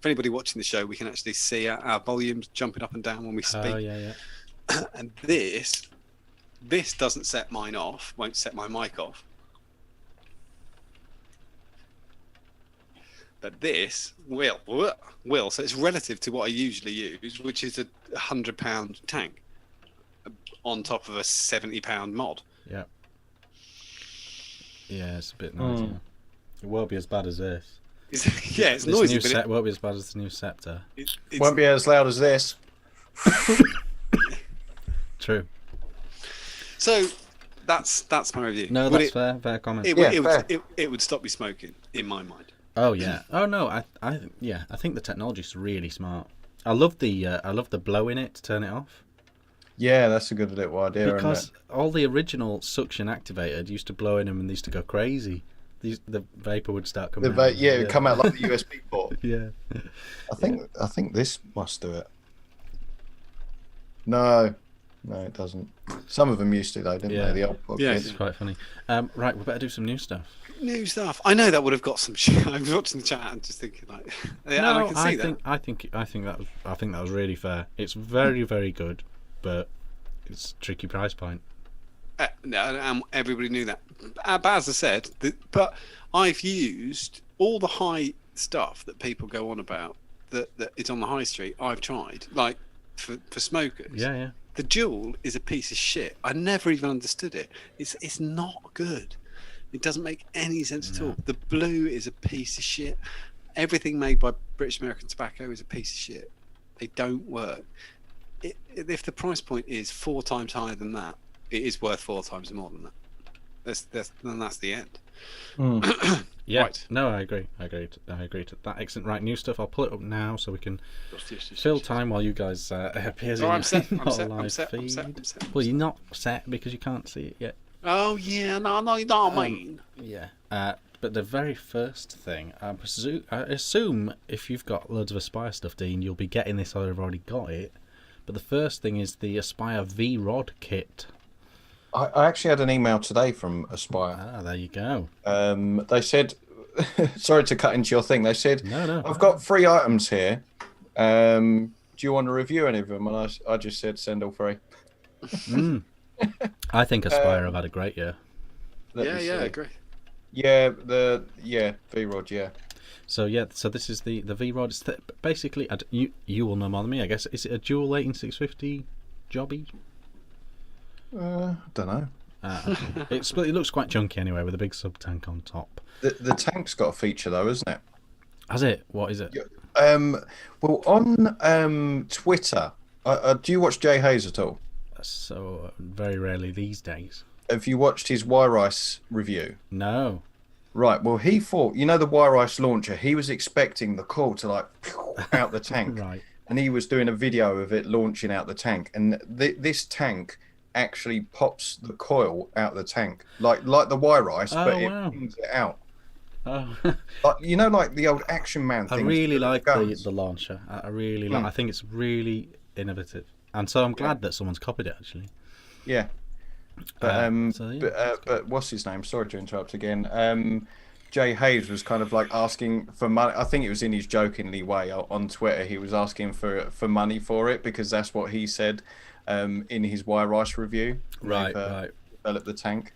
Speaker 1: For anybody watching the show, we can actually see our volumes jumping up and down when we speak.
Speaker 3: Oh, yeah.
Speaker 1: And this doesn't set mine off. Won't set my mic off. But this will. So it's relative to what I usually use, which is a £100 tank on top of a £70 mod.
Speaker 3: Yeah. Yeah, it's a bit noisy. It won't be as bad as this.
Speaker 1: Yeah, it's noisy, but
Speaker 3: it won't be as bad as the new Scepter.
Speaker 2: Won't be as loud as this.
Speaker 3: True.
Speaker 1: So that's my review.
Speaker 3: No, that's fair comment.
Speaker 1: It would stop me smoking, in my mind.
Speaker 3: Oh yeah. Oh no. I think the technology's really smart. I love the blow in it to turn it off.
Speaker 2: Yeah, that's a good little idea.
Speaker 3: Because all the original suction activated used to blow in them and they used to go crazy. The vapor would start coming out.
Speaker 2: Yeah, it would come out like the USB port.
Speaker 3: Yeah.
Speaker 2: I think this must do it. No, it doesn't. Some of them used to though, didn't they? The old podcast.
Speaker 1: Yeah,
Speaker 3: it's quite funny. Right, we better do some new stuff.
Speaker 1: New stuff. I know that would have got some shit. I was watching the chat and just thinking like,
Speaker 3: no,
Speaker 1: I
Speaker 3: think that was really fair. It's very, very good, but it's a tricky price point.
Speaker 1: No, everybody knew that. But as I said, but I've used all the high stuff that people go on about that is on the high street. I've tried, like for smokers.
Speaker 3: Yeah.
Speaker 1: The Juul is a piece of shit. I never even understood it. It's not good. It doesn't make any sense at all. The Blue is a piece of shit. Everything made by British American Tobacco is a piece of shit. They don't work. If the price point is 4 times higher than that, it is worth 4 times more than that. Then that's the end.
Speaker 3: Yeah.
Speaker 1: Right.
Speaker 3: No, I agree. I agree to that. Excellent. Right, new stuff. I'll pull it up now so we can fill time while you guys appear in
Speaker 1: I'm set.
Speaker 3: live feed. Well, you're not set because you can't see it yet.
Speaker 1: Oh yeah, no, you know what I mean.
Speaker 3: Yeah. But the very first thing, I assume if you've got loads of Aspire stuff, Dean, you'll be getting this or have already got it. But the first thing is the Aspire V-Rod kit.
Speaker 2: I actually had an email today from Aspire.
Speaker 3: Ah, there you go.
Speaker 2: They said, sorry to cut into your thing. They said,
Speaker 3: no.
Speaker 2: I've got 3 items here. Do you want to review any of them? And I just said, send all 3.
Speaker 3: I think Aspire have had a great year.
Speaker 1: I agree.
Speaker 2: Yeah, V-Rod, yeah.
Speaker 3: So this is the V-Rod. It's basically, you will know more than me, I guess. Is it a dual 18650 jobby?
Speaker 2: Don't know.
Speaker 3: It looks quite chunky anyway, with a big sub tank on top.
Speaker 2: The tank's got a feature though, isn't it?
Speaker 3: Has it? What is it?
Speaker 2: Well, on Twitter, do you watch Jay Hayes at all?
Speaker 3: So very rarely these days.
Speaker 2: Have you watched his Y-Rice review?
Speaker 3: No.
Speaker 2: Right. Well, he thought, you know, the wire ice launcher. He was expecting the coil to like out the tank,
Speaker 3: Right.
Speaker 2: and he was doing a video of it launching out the tank. And this tank actually pops the coil out the tank, like the wire ice,
Speaker 3: Oh,
Speaker 2: but it
Speaker 3: wow.
Speaker 2: pings it out.
Speaker 3: Oh,
Speaker 2: Like, you know, like the old Action Man
Speaker 3: I
Speaker 2: things.
Speaker 3: really
Speaker 2: with
Speaker 3: like
Speaker 2: guns.
Speaker 3: the launcher. I really like. I think it's really innovative, and so I'm glad that someone's copied it actually.
Speaker 2: Yeah. But
Speaker 3: So, yeah,
Speaker 2: but what's his name? Sorry to interrupt again. Jay Hayes was kind of like asking for money. I think it was in his jokingly way on Twitter. He was asking for money for it because that's what he said in his Wire Ice review.
Speaker 3: Right,
Speaker 2: They've,
Speaker 3: right.
Speaker 2: Developed the tank.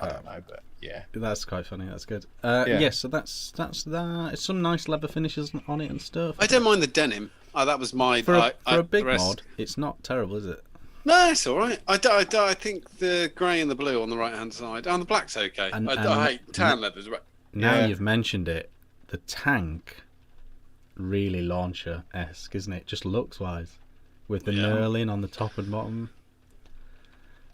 Speaker 2: I don't know, but yeah.
Speaker 3: That's quite funny. That's good.
Speaker 2: Yeah.
Speaker 3: Yeah. So that's that. It's some nice leather finishes on it and stuff.
Speaker 1: I don't mind the denim. Oh, that was my
Speaker 3: For a big
Speaker 1: the rest-
Speaker 3: mod, it's not terrible, is it?
Speaker 1: No, it's all right. I think the grey and the blue on the right hand side. Oh, and the black's okay.
Speaker 3: And-
Speaker 1: I hate tan leathers. Right.
Speaker 3: Now
Speaker 2: Yeah.
Speaker 3: you've mentioned it, the tank really launcher-esque, isn't it? Just looks-wise, with the knurling on the top and bottom.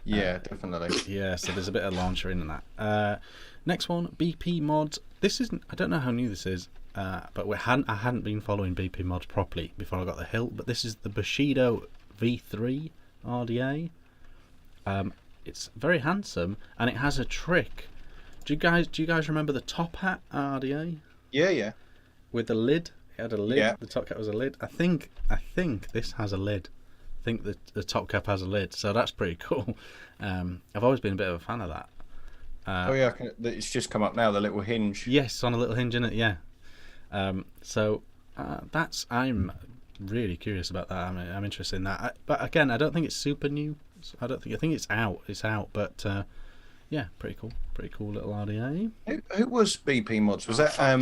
Speaker 2: Yeah, definitely.
Speaker 3: Yeah, so there's a bit of launcher in that. Next one, BP mods. This isn't. I don't know how new this is, but I hadn't been following BP mods properly before I got the hilt. But this is the Bushido V3 RDA. It's very handsome and it has a trick. Do you guys remember the top hat RDA
Speaker 2: Yeah, yeah.
Speaker 3: with the lid? It had a lid.
Speaker 2: Yeah.
Speaker 3: The top cap was a lid. I think this has a lid. I think the top cap has a lid, so that's pretty cool. I've always been a bit of a fan of that.
Speaker 2: Oh yeah, it's just come up now. The little hinge.
Speaker 3: Yes, on a little hinge in it. Yeah. So I'm really curious about that. I'm interested in that. But again, I don't think it's super new. I think it's out. It's out, but yeah, pretty cool. Pretty cool little RDA.
Speaker 2: Who was BP mods? Was that
Speaker 1: sorry.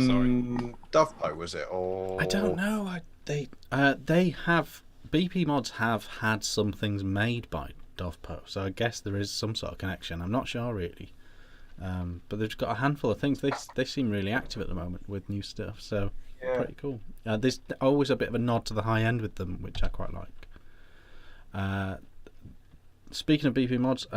Speaker 2: Dovpo? Was it or?
Speaker 3: I don't know. They have BP mods have had some things made by Dovpo, so I guess there is some sort of connection. I'm not sure really, but they've got a handful of things. They seem really active at the moment with new stuff, so pretty cool. There's always a bit of a nod to the high end with them, which I quite like. Speaking of BP mods,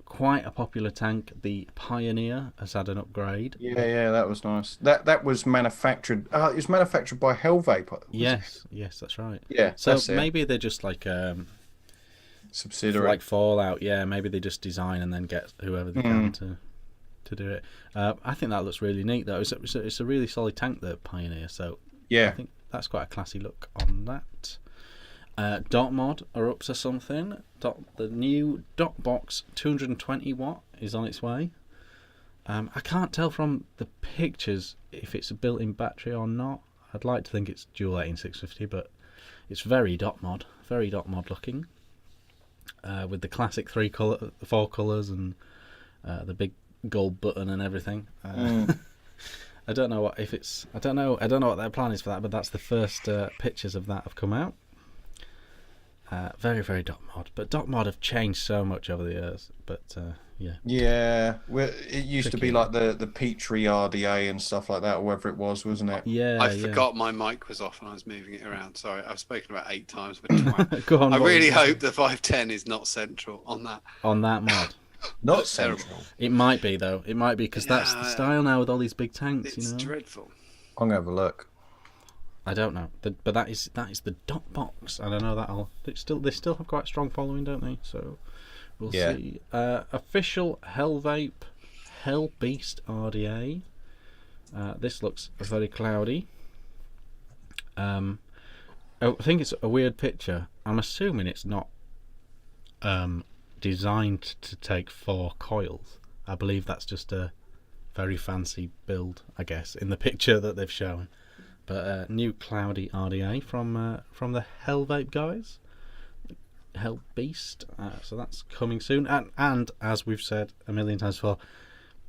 Speaker 3: quite a popular tank. The Pioneer has had an upgrade.
Speaker 2: Yeah, that was nice. That was manufactured. It was manufactured by Hell Vaper.
Speaker 3: Yes, that's right.
Speaker 2: Yeah,
Speaker 3: So
Speaker 2: that's it.
Speaker 3: maybe they're just like
Speaker 2: Subsidiary.
Speaker 3: like Fallout. Yeah, maybe they just design and then get whoever they can to do it. I think that looks really neat though. It's a really solid tank, the Pioneer. So
Speaker 2: Yeah.
Speaker 3: I think that's quite a classy look on that. Dot mod are up to something. The new Dot Box 220 watt is on its way. I can't tell from the pictures if it's a built-in battery or not. I'd like to think it's dual 18650, but it's very Dot mod looking. With the classic 4 colours and the big gold button and everything. I don't know what their plan is for that, but that's the first pictures of that have come out. Very, very Dot mod, but Dot mod have changed so much over the years. But yeah.
Speaker 2: Yeah, well, it used to be
Speaker 3: Tricky.
Speaker 2: like the Petrie RDA and stuff like that, or whatever it was, wasn't it?
Speaker 3: Yeah,
Speaker 1: I
Speaker 3: yeah.
Speaker 1: forgot my mic was off and I was moving it around. Sorry, I've spoken about 8 times. But twat.
Speaker 3: Go on.
Speaker 1: I
Speaker 3: what
Speaker 1: really
Speaker 3: was it?
Speaker 1: hope the 510 is not central on that.
Speaker 3: On that mod.
Speaker 2: Not
Speaker 1: That's terrible.
Speaker 2: central.
Speaker 3: It might be though. It might be because that's the
Speaker 1: Yeah.
Speaker 3: style now with all these big tanks.
Speaker 1: It's
Speaker 3: You know.
Speaker 1: dreadful.
Speaker 2: I'm gonna have a look.
Speaker 3: I don't know, but that is the Dot Box, and I know they still have quite a strong following, don't they? So we'll
Speaker 2: Yeah.
Speaker 3: see. Official Hell Vape Hell Beast RDA. This looks very cloudy. I think it's a weird picture. I'm assuming it's not designed to take 4 coils. I believe that's just a very fancy build, I guess, in the picture that they've shown. But new cloudy RDA from the Hell Vape guys, Hell Beast. So that's coming soon. And as we've said a million times before,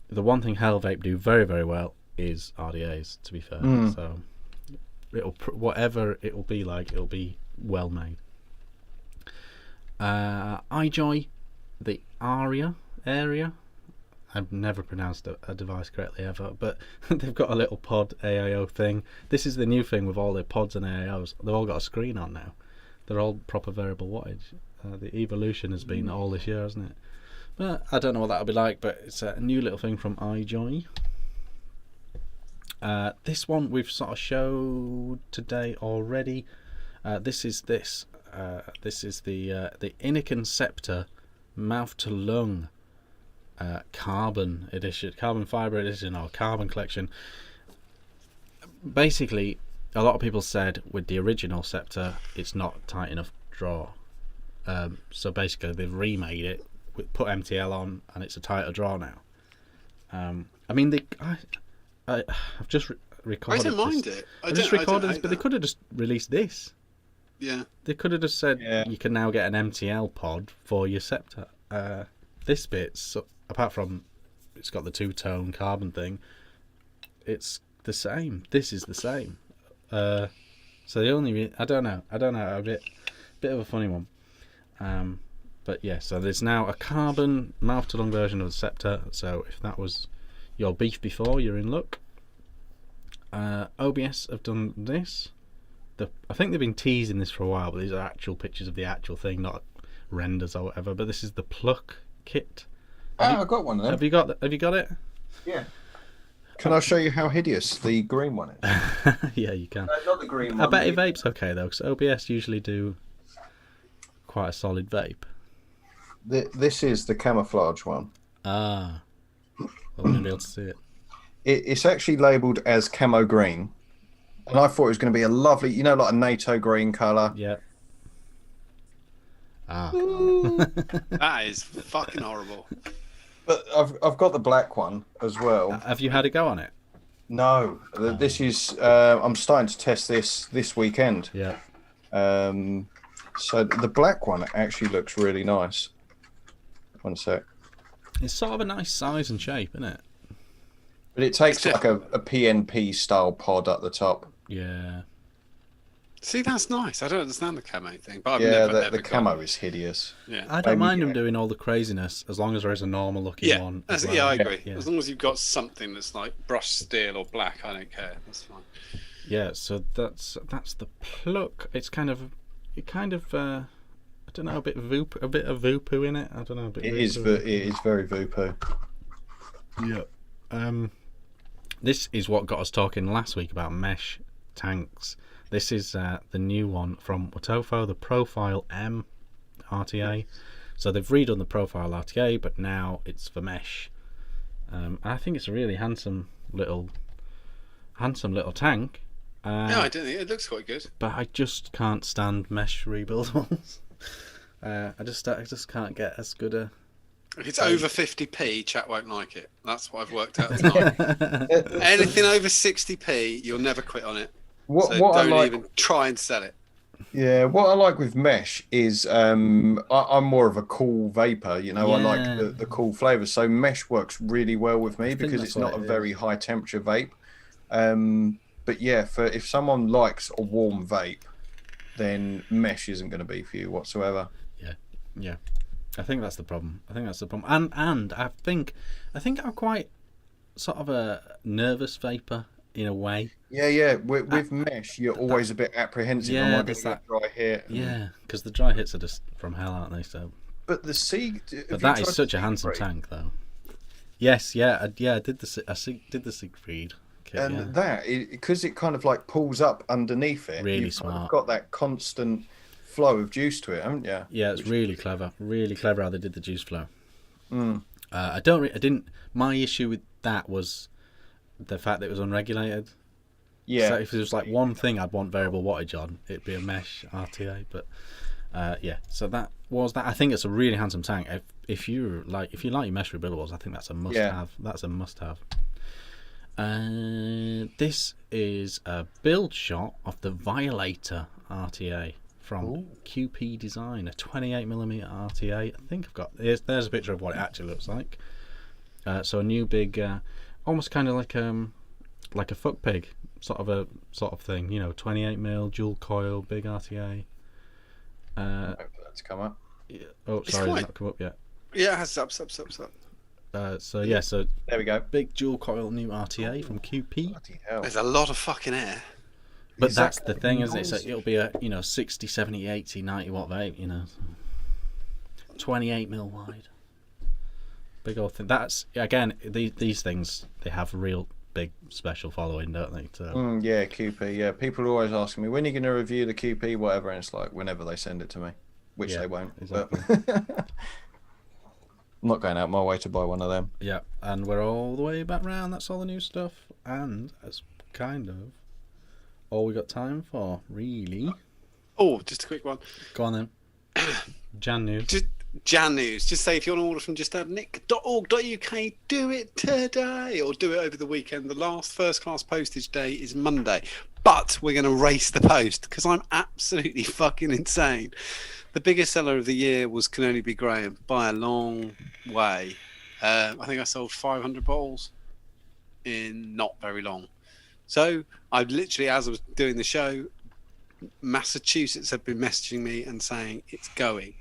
Speaker 3: the one thing Hell Vape do very, very well is RDAs. To be fair, so whatever it will be like, it'll be well made. iJoy, the area. I've never pronounced a device correctly ever, but they've got a little pod AIO thing. This is the new thing with all their pods and AIOs. They've all got a screen on now. They're all proper variable wattage. The evolution has been all this year, hasn't it? But I don't know what that'll be like, but it's a new little thing from iJoy. This one we've sort of showed today already. This is the Inican Scepter Mouth to Lung carbon edition, carbon fiber edition, or carbon collection. Basically, a lot of people said with the original Scepter it's not tight enough draw. So basically they've remade it, put MTL on, and it's a tighter draw now. I mean, I've just recorded.
Speaker 1: I don't mind it.
Speaker 3: I just recorded this, but they could have just released this.
Speaker 1: Yeah.
Speaker 3: They could have just said you can now get an MTL pod for your Scepter. This bit, so, apart from it's got the two-tone carbon thing, it's the same. This is the same. So the only I don't know, a bit of a funny one. But yeah, so there's now a carbon mouth to lung version of the Scepter. So if that was your beef before, you're in luck. OBS have done this. I think they've been teasing this for a while, but these are actual pictures of the actual thing, not renders or whatever. But this is the Pluck kit.
Speaker 2: I got one of them.
Speaker 3: Have you got it?
Speaker 2: Yeah. Can I show you how hideous the green one is?
Speaker 3: Yeah, you can.
Speaker 2: No, not the green one.
Speaker 3: I bet vape's okay though, because OBS usually do quite a solid vape.
Speaker 2: This is the camouflage one.
Speaker 3: Ah, I wouldn't be able to see it.
Speaker 2: It's actually labelled as camo green, and I thought it was going to be a lovely, like a NATO green colour.
Speaker 3: Yeah. Ah.
Speaker 1: That is fucking horrible.
Speaker 2: But I've got the black one as well.
Speaker 3: Have you had a go on it?
Speaker 2: No, this is. I'm starting to test this weekend.
Speaker 3: Yeah.
Speaker 2: So the black one actually looks really nice. One sec.
Speaker 3: It's sort of a nice size and shape, isn't it?
Speaker 2: But it takes like a PNP style pod at the top.
Speaker 3: Yeah.
Speaker 1: See, that's nice. I don't understand the camo thing, but I've never
Speaker 2: the camo is hideous.
Speaker 1: Yeah.
Speaker 3: I don't mind them doing all the craziness as long as there is a normal looking one. As well.
Speaker 1: Yeah, I agree.
Speaker 3: Yeah.
Speaker 1: As long as you've got something that's like brushed steel or black, I don't care. That's fine.
Speaker 3: Yeah, so that's the Pluck. It's kind of I don't know, a bit of voopoo in it. I don't know.
Speaker 2: It is very voopoo.
Speaker 3: Yeah. This is what got us talking last week about mesh tanks. This is the new one from Watofo, the Profile M RTA. So they've redone the Profile RTA, but now it's for mesh. I think it's a really handsome little tank.
Speaker 1: Yeah, I don't think it looks quite good.
Speaker 3: But I just can't stand mesh rebuildables. I just can't get as good a.
Speaker 1: If it's over 50p, chat won't like it. That's what I've worked out tonight. Anything over 60p, you'll never quit on it.
Speaker 2: What
Speaker 1: don't even try and sell it.
Speaker 2: Yeah, what I like with mesh is I'm more of a cool vapor. I like the cool flavour. So mesh works really well with me because it's not a very high temperature vape. But yeah, if someone likes a warm vape, then mesh isn't going to be for you whatsoever.
Speaker 3: Yeah. I think that's the problem. And I think I'm quite sort of a nervous vapor in a way.
Speaker 2: Yeah. With mesh, you're always a bit apprehensive.
Speaker 3: Yeah,
Speaker 2: I might get that dry hit.
Speaker 3: Yeah, because the dry hits are just from hell, aren't they? So.
Speaker 2: But the Sig.
Speaker 3: But that is such a handsome tank, though. Yes, I did the Siegfried. Okay,
Speaker 2: and that, because it kind of like pulls up underneath it.
Speaker 3: Really smart.
Speaker 2: Kind of got that constant flow of juice to it, haven't you?
Speaker 3: Yeah, it's really clever. Really clever how they did the juice flow.
Speaker 2: I
Speaker 3: didn't. My issue with that was the fact that it was unregulated.
Speaker 2: Yeah.
Speaker 3: So if there was like one thing I'd want variable wattage on, it'd be a mesh RTA. But yeah, so that was that. I think it's a really handsome tank. If you like your mesh rebuildables, I think that's a must-have. That's a must-have. This is a build shot of the Violator RTA from QP Design, a 28mm RTA. I think I've got there's a picture of what it actually looks like. So a new big, almost kind of like a fuck pig sort of thing, 28mm dual coil big RTA.
Speaker 2: That's come up.
Speaker 3: Yeah, oh, sorry, it's not come up yet.
Speaker 1: Yeah, it has up.
Speaker 3: So
Speaker 2: there we go.
Speaker 3: Big dual coil new RTA from QP.
Speaker 2: Bloody hell.
Speaker 1: There's a lot of fucking air.
Speaker 3: But that's the thing, isn't it? So it'll be a 60, 70, 80, 90 watt vape, 28mm wide. Big old thing. That's again these things, they have real big special following, don't they? So
Speaker 2: Yeah, QP. Yeah, people are always asking me when are you going to review the QP, whatever, and it's like whenever they send it to me, which
Speaker 3: Yeah,
Speaker 2: they won't.
Speaker 3: exactly.
Speaker 2: But I'm not going out my way to buy one of them.
Speaker 3: yeah, and we're all the way back round. That's all the new stuff, and that's kind of all we got time for, really.
Speaker 1: Oh, just a quick one.
Speaker 3: Go on then. Jan news.
Speaker 1: Just Jan news. Just say if you want to order from justadnick.org.uk, do it today or do it over the weekend. The last first class postage day is Monday, but we're going to race the post because I'm absolutely fucking insane. The biggest seller of the year was Can Only Be Graham by a long way. I think I sold 500 bottles in not very long. So I literally, as I was doing the show, Massachusetts have been messaging me and saying it's going.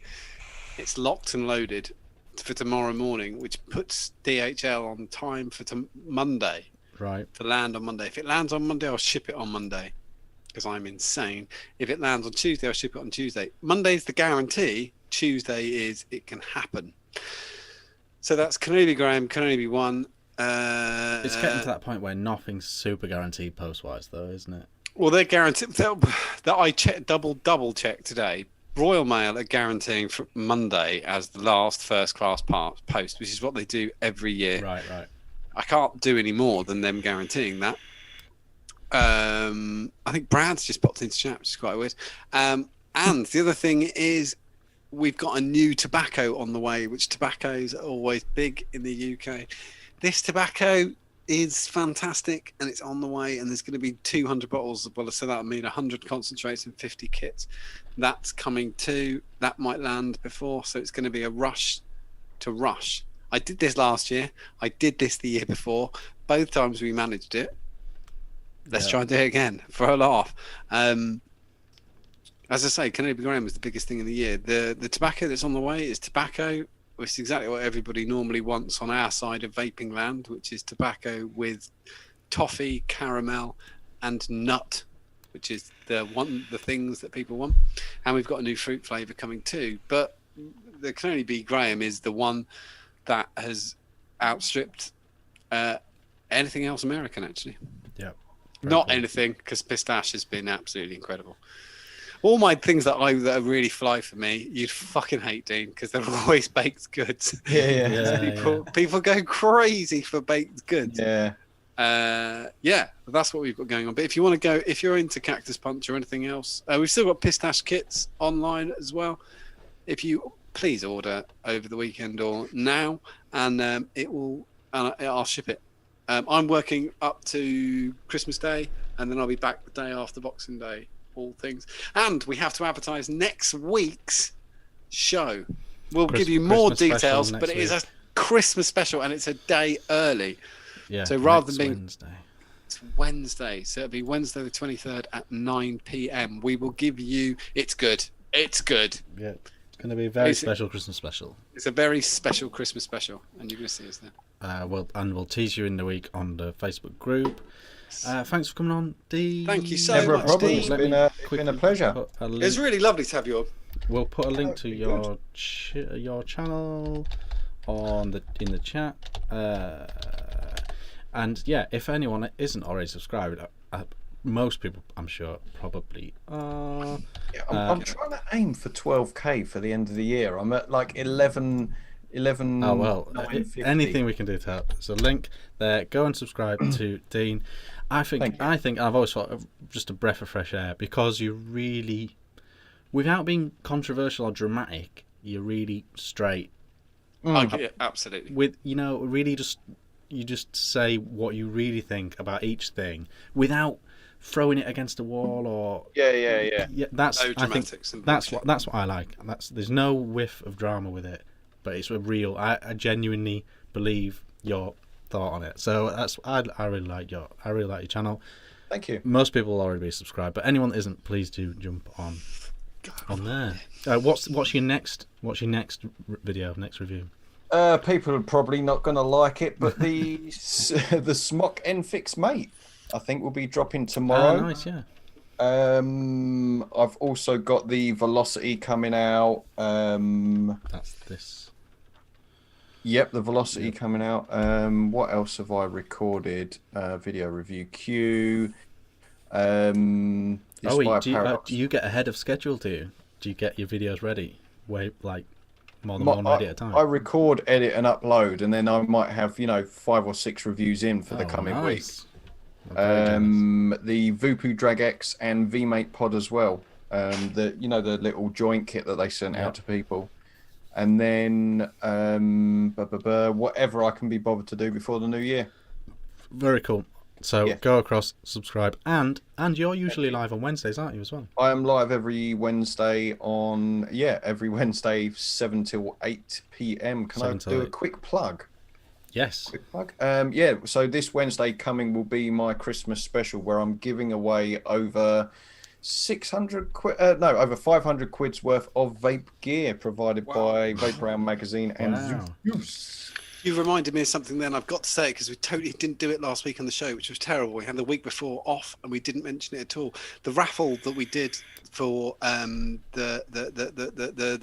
Speaker 1: It's locked and loaded for tomorrow morning, which puts DHL on time for Monday.
Speaker 3: Right.
Speaker 1: To land on Monday. If it lands on Monday, I'll ship it on Monday because I'm insane. If it lands on Tuesday, I'll ship it on Tuesday. Monday's the guarantee. Tuesday is it can happen. So that's Can Only Be Graham, Can Only Be One.
Speaker 3: It's getting to that point where nothing's super guaranteed post-wise, though, isn't it?
Speaker 1: Well, they're guaranteed that I checked, double checked today. Royal Mail are guaranteeing for Monday as the last first class post, which is what they do every year.
Speaker 3: Right.
Speaker 1: I can't do any more than them guaranteeing that. I think Brad's just popped into chat, which is quite weird. And the other thing is we've got a new tobacco on the way, which tobaccos are always big in the UK. This tobacco is fantastic and it's on the way, and there's going to be 200 bottles. Well, so that'll mean 100 concentrates and 50 kits. That's coming too. That might land before, so it's going to be a rush to rush. I did this last year. I did this the year before. Both times we managed it. Let's try and do it again for a laugh. As I say, Can Only Be Graham was the biggest thing in the year. The tobacco that's on the way is tobacco, which is exactly what everybody normally wants on our side of vaping land, which is tobacco with toffee, caramel, and nut, which is the things that people want. And we've got a new fruit flavour coming too. But the Can Only Be Graham is the one that has outstripped anything else American, actually.
Speaker 3: Yeah.
Speaker 1: Not anything, because Pistache has been absolutely incredible. All my things that really fly for me, you'd fucking hate, Dean, because they're always baked goods. People go crazy for baked goods.
Speaker 2: Yeah.
Speaker 1: That's what we've got going on. But if you want to go, if you're into Cactus Punch or anything else, we've still got Pistache kits online as well. If you please order over the weekend or now, and I'll ship it. I'm working up to Christmas Day, and then I'll be back the day after Boxing Day. All things, and we have to advertise next week's show. We'll give you more details, but it is a Christmas special, and it's a day early.
Speaker 3: Yeah.
Speaker 1: So rather than being
Speaker 3: Wednesday,
Speaker 1: it's Wednesday, so it'll be Wednesday the 23rd at 9 p.m. We will give you. It's good. It's good.
Speaker 3: Yeah, it's going to be a very special Christmas special.
Speaker 1: It's a very special Christmas special, and you're going to see us there.
Speaker 3: We'll tease you in the week on the Facebook group. Thanks for coming on, Dean.
Speaker 1: Thank you so
Speaker 2: Never
Speaker 1: much,
Speaker 2: a problem.
Speaker 1: Dean.
Speaker 2: It's been a pleasure.
Speaker 1: It's really lovely to have you on.
Speaker 3: We'll put a link to your channel in the chat. And yeah, if anyone isn't already subscribed, most people, I'm sure, probably are.
Speaker 2: Yeah, I'm trying to aim for 12k for the end of the year. I'm at like 11.
Speaker 3: Oh well, anything we can do to help. So link there. Go and subscribe to Dean. I think I've always thought just a breath of fresh air, because you really, without being controversial or dramatic, you're really straight.
Speaker 1: Absolutely.
Speaker 3: With really you just say what you really think about each thing without throwing it against a wall or
Speaker 2: yeah.
Speaker 3: That's
Speaker 1: no dramatics.
Speaker 3: That's what I like. There's no whiff of drama with it, but it's a real. I genuinely believe your thought on it. So I really like your channel.
Speaker 2: Thank you.
Speaker 3: Most people will already be subscribed, but anyone that isn't, please do jump on there. What's your next video, next review?
Speaker 2: People are probably not going to like it, but the Smock Enfix Mate, I think, will be dropping tomorrow.
Speaker 3: Nice, yeah.
Speaker 2: I've also got the Velocity coming out.
Speaker 3: That's this.
Speaker 2: Yep, the Velocity coming out. What else have I recorded? Video review queue.
Speaker 3: Oh, wait, do
Speaker 2: Paradox.
Speaker 3: you get ahead of schedule, do you? Do you get your videos ready? Like more than one ready at a time?
Speaker 2: I record, edit, and upload, and then I might have 5 or 6 reviews in for the coming week. The Vupu Drag X and VMate Pod as well. The little joint kit that they sent out to people, and then whatever I can be bothered to do before the new year.
Speaker 3: Very cool. So go across, subscribe, and you're usually live on Wednesdays, aren't you, as well?
Speaker 2: I am live every Wednesday every Wednesday 7 till 8 p.m. Can I do a quick plug?
Speaker 3: Yes.
Speaker 2: Quick plug. So this Wednesday coming will be my Christmas special where I'm giving away over 600 quid, over 500 quid's worth of vape gear provided by Vape Round Magazine and Zeus.
Speaker 1: You reminded me of something then. I've got to say it because we totally didn't do it last week on the show, which was terrible. We had the week before off and we didn't mention it at all. The raffle that we did for the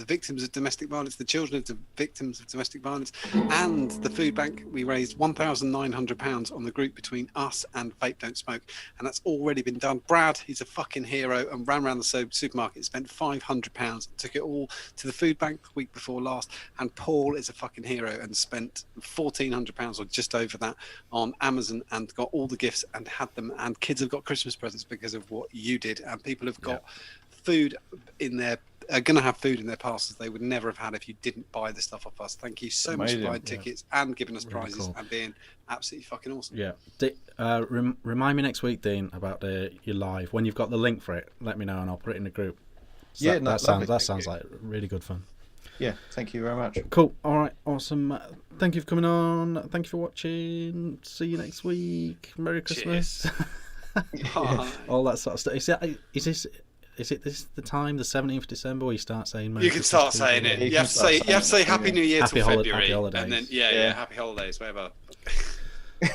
Speaker 1: victims of domestic violence, the children of the victims of domestic violence, and the food bank, we raised £1,900 on the group between us and Vape Don't Smoke, and that's already been done. Brad, he's a fucking hero, and ran around the supermarket, spent £500, took it all to the food bank the week before last. And Paul is a fucking hero and spent £1,400 or just over that on Amazon and got all the gifts and had them, and kids have got Christmas presents because of what you did, and people have got food in their going to have food in their parcels they would never have had if you didn't buy the stuff off us. Thank you so much for buying tickets and giving us prizes and being absolutely fucking awesome.
Speaker 3: Remind me next week, Dean, about your live when you've got the link for it. Let me know and I'll put it in the group. So that sounds like really good fun.
Speaker 2: Yeah, thank you very much.
Speaker 3: Cool. All right, awesome. Thank you for coming on. Thank you for watching. See you next week. Merry Christmas. All that sort of stuff. Is it this the time, the 17th of December, where you start saying Merry Christmas?
Speaker 1: You can start saying it. You have to say Happy New Year till February.
Speaker 3: Happy holidays.
Speaker 1: And then Happy Holidays, whatever.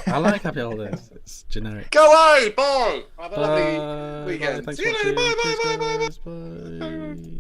Speaker 3: I like Happy Holidays. It's generic.
Speaker 1: Go away, bye. Have a lovely weekend.
Speaker 3: Bye. Thanks
Speaker 1: See you later.
Speaker 3: for watching.
Speaker 1: Bye.
Speaker 3: Bye.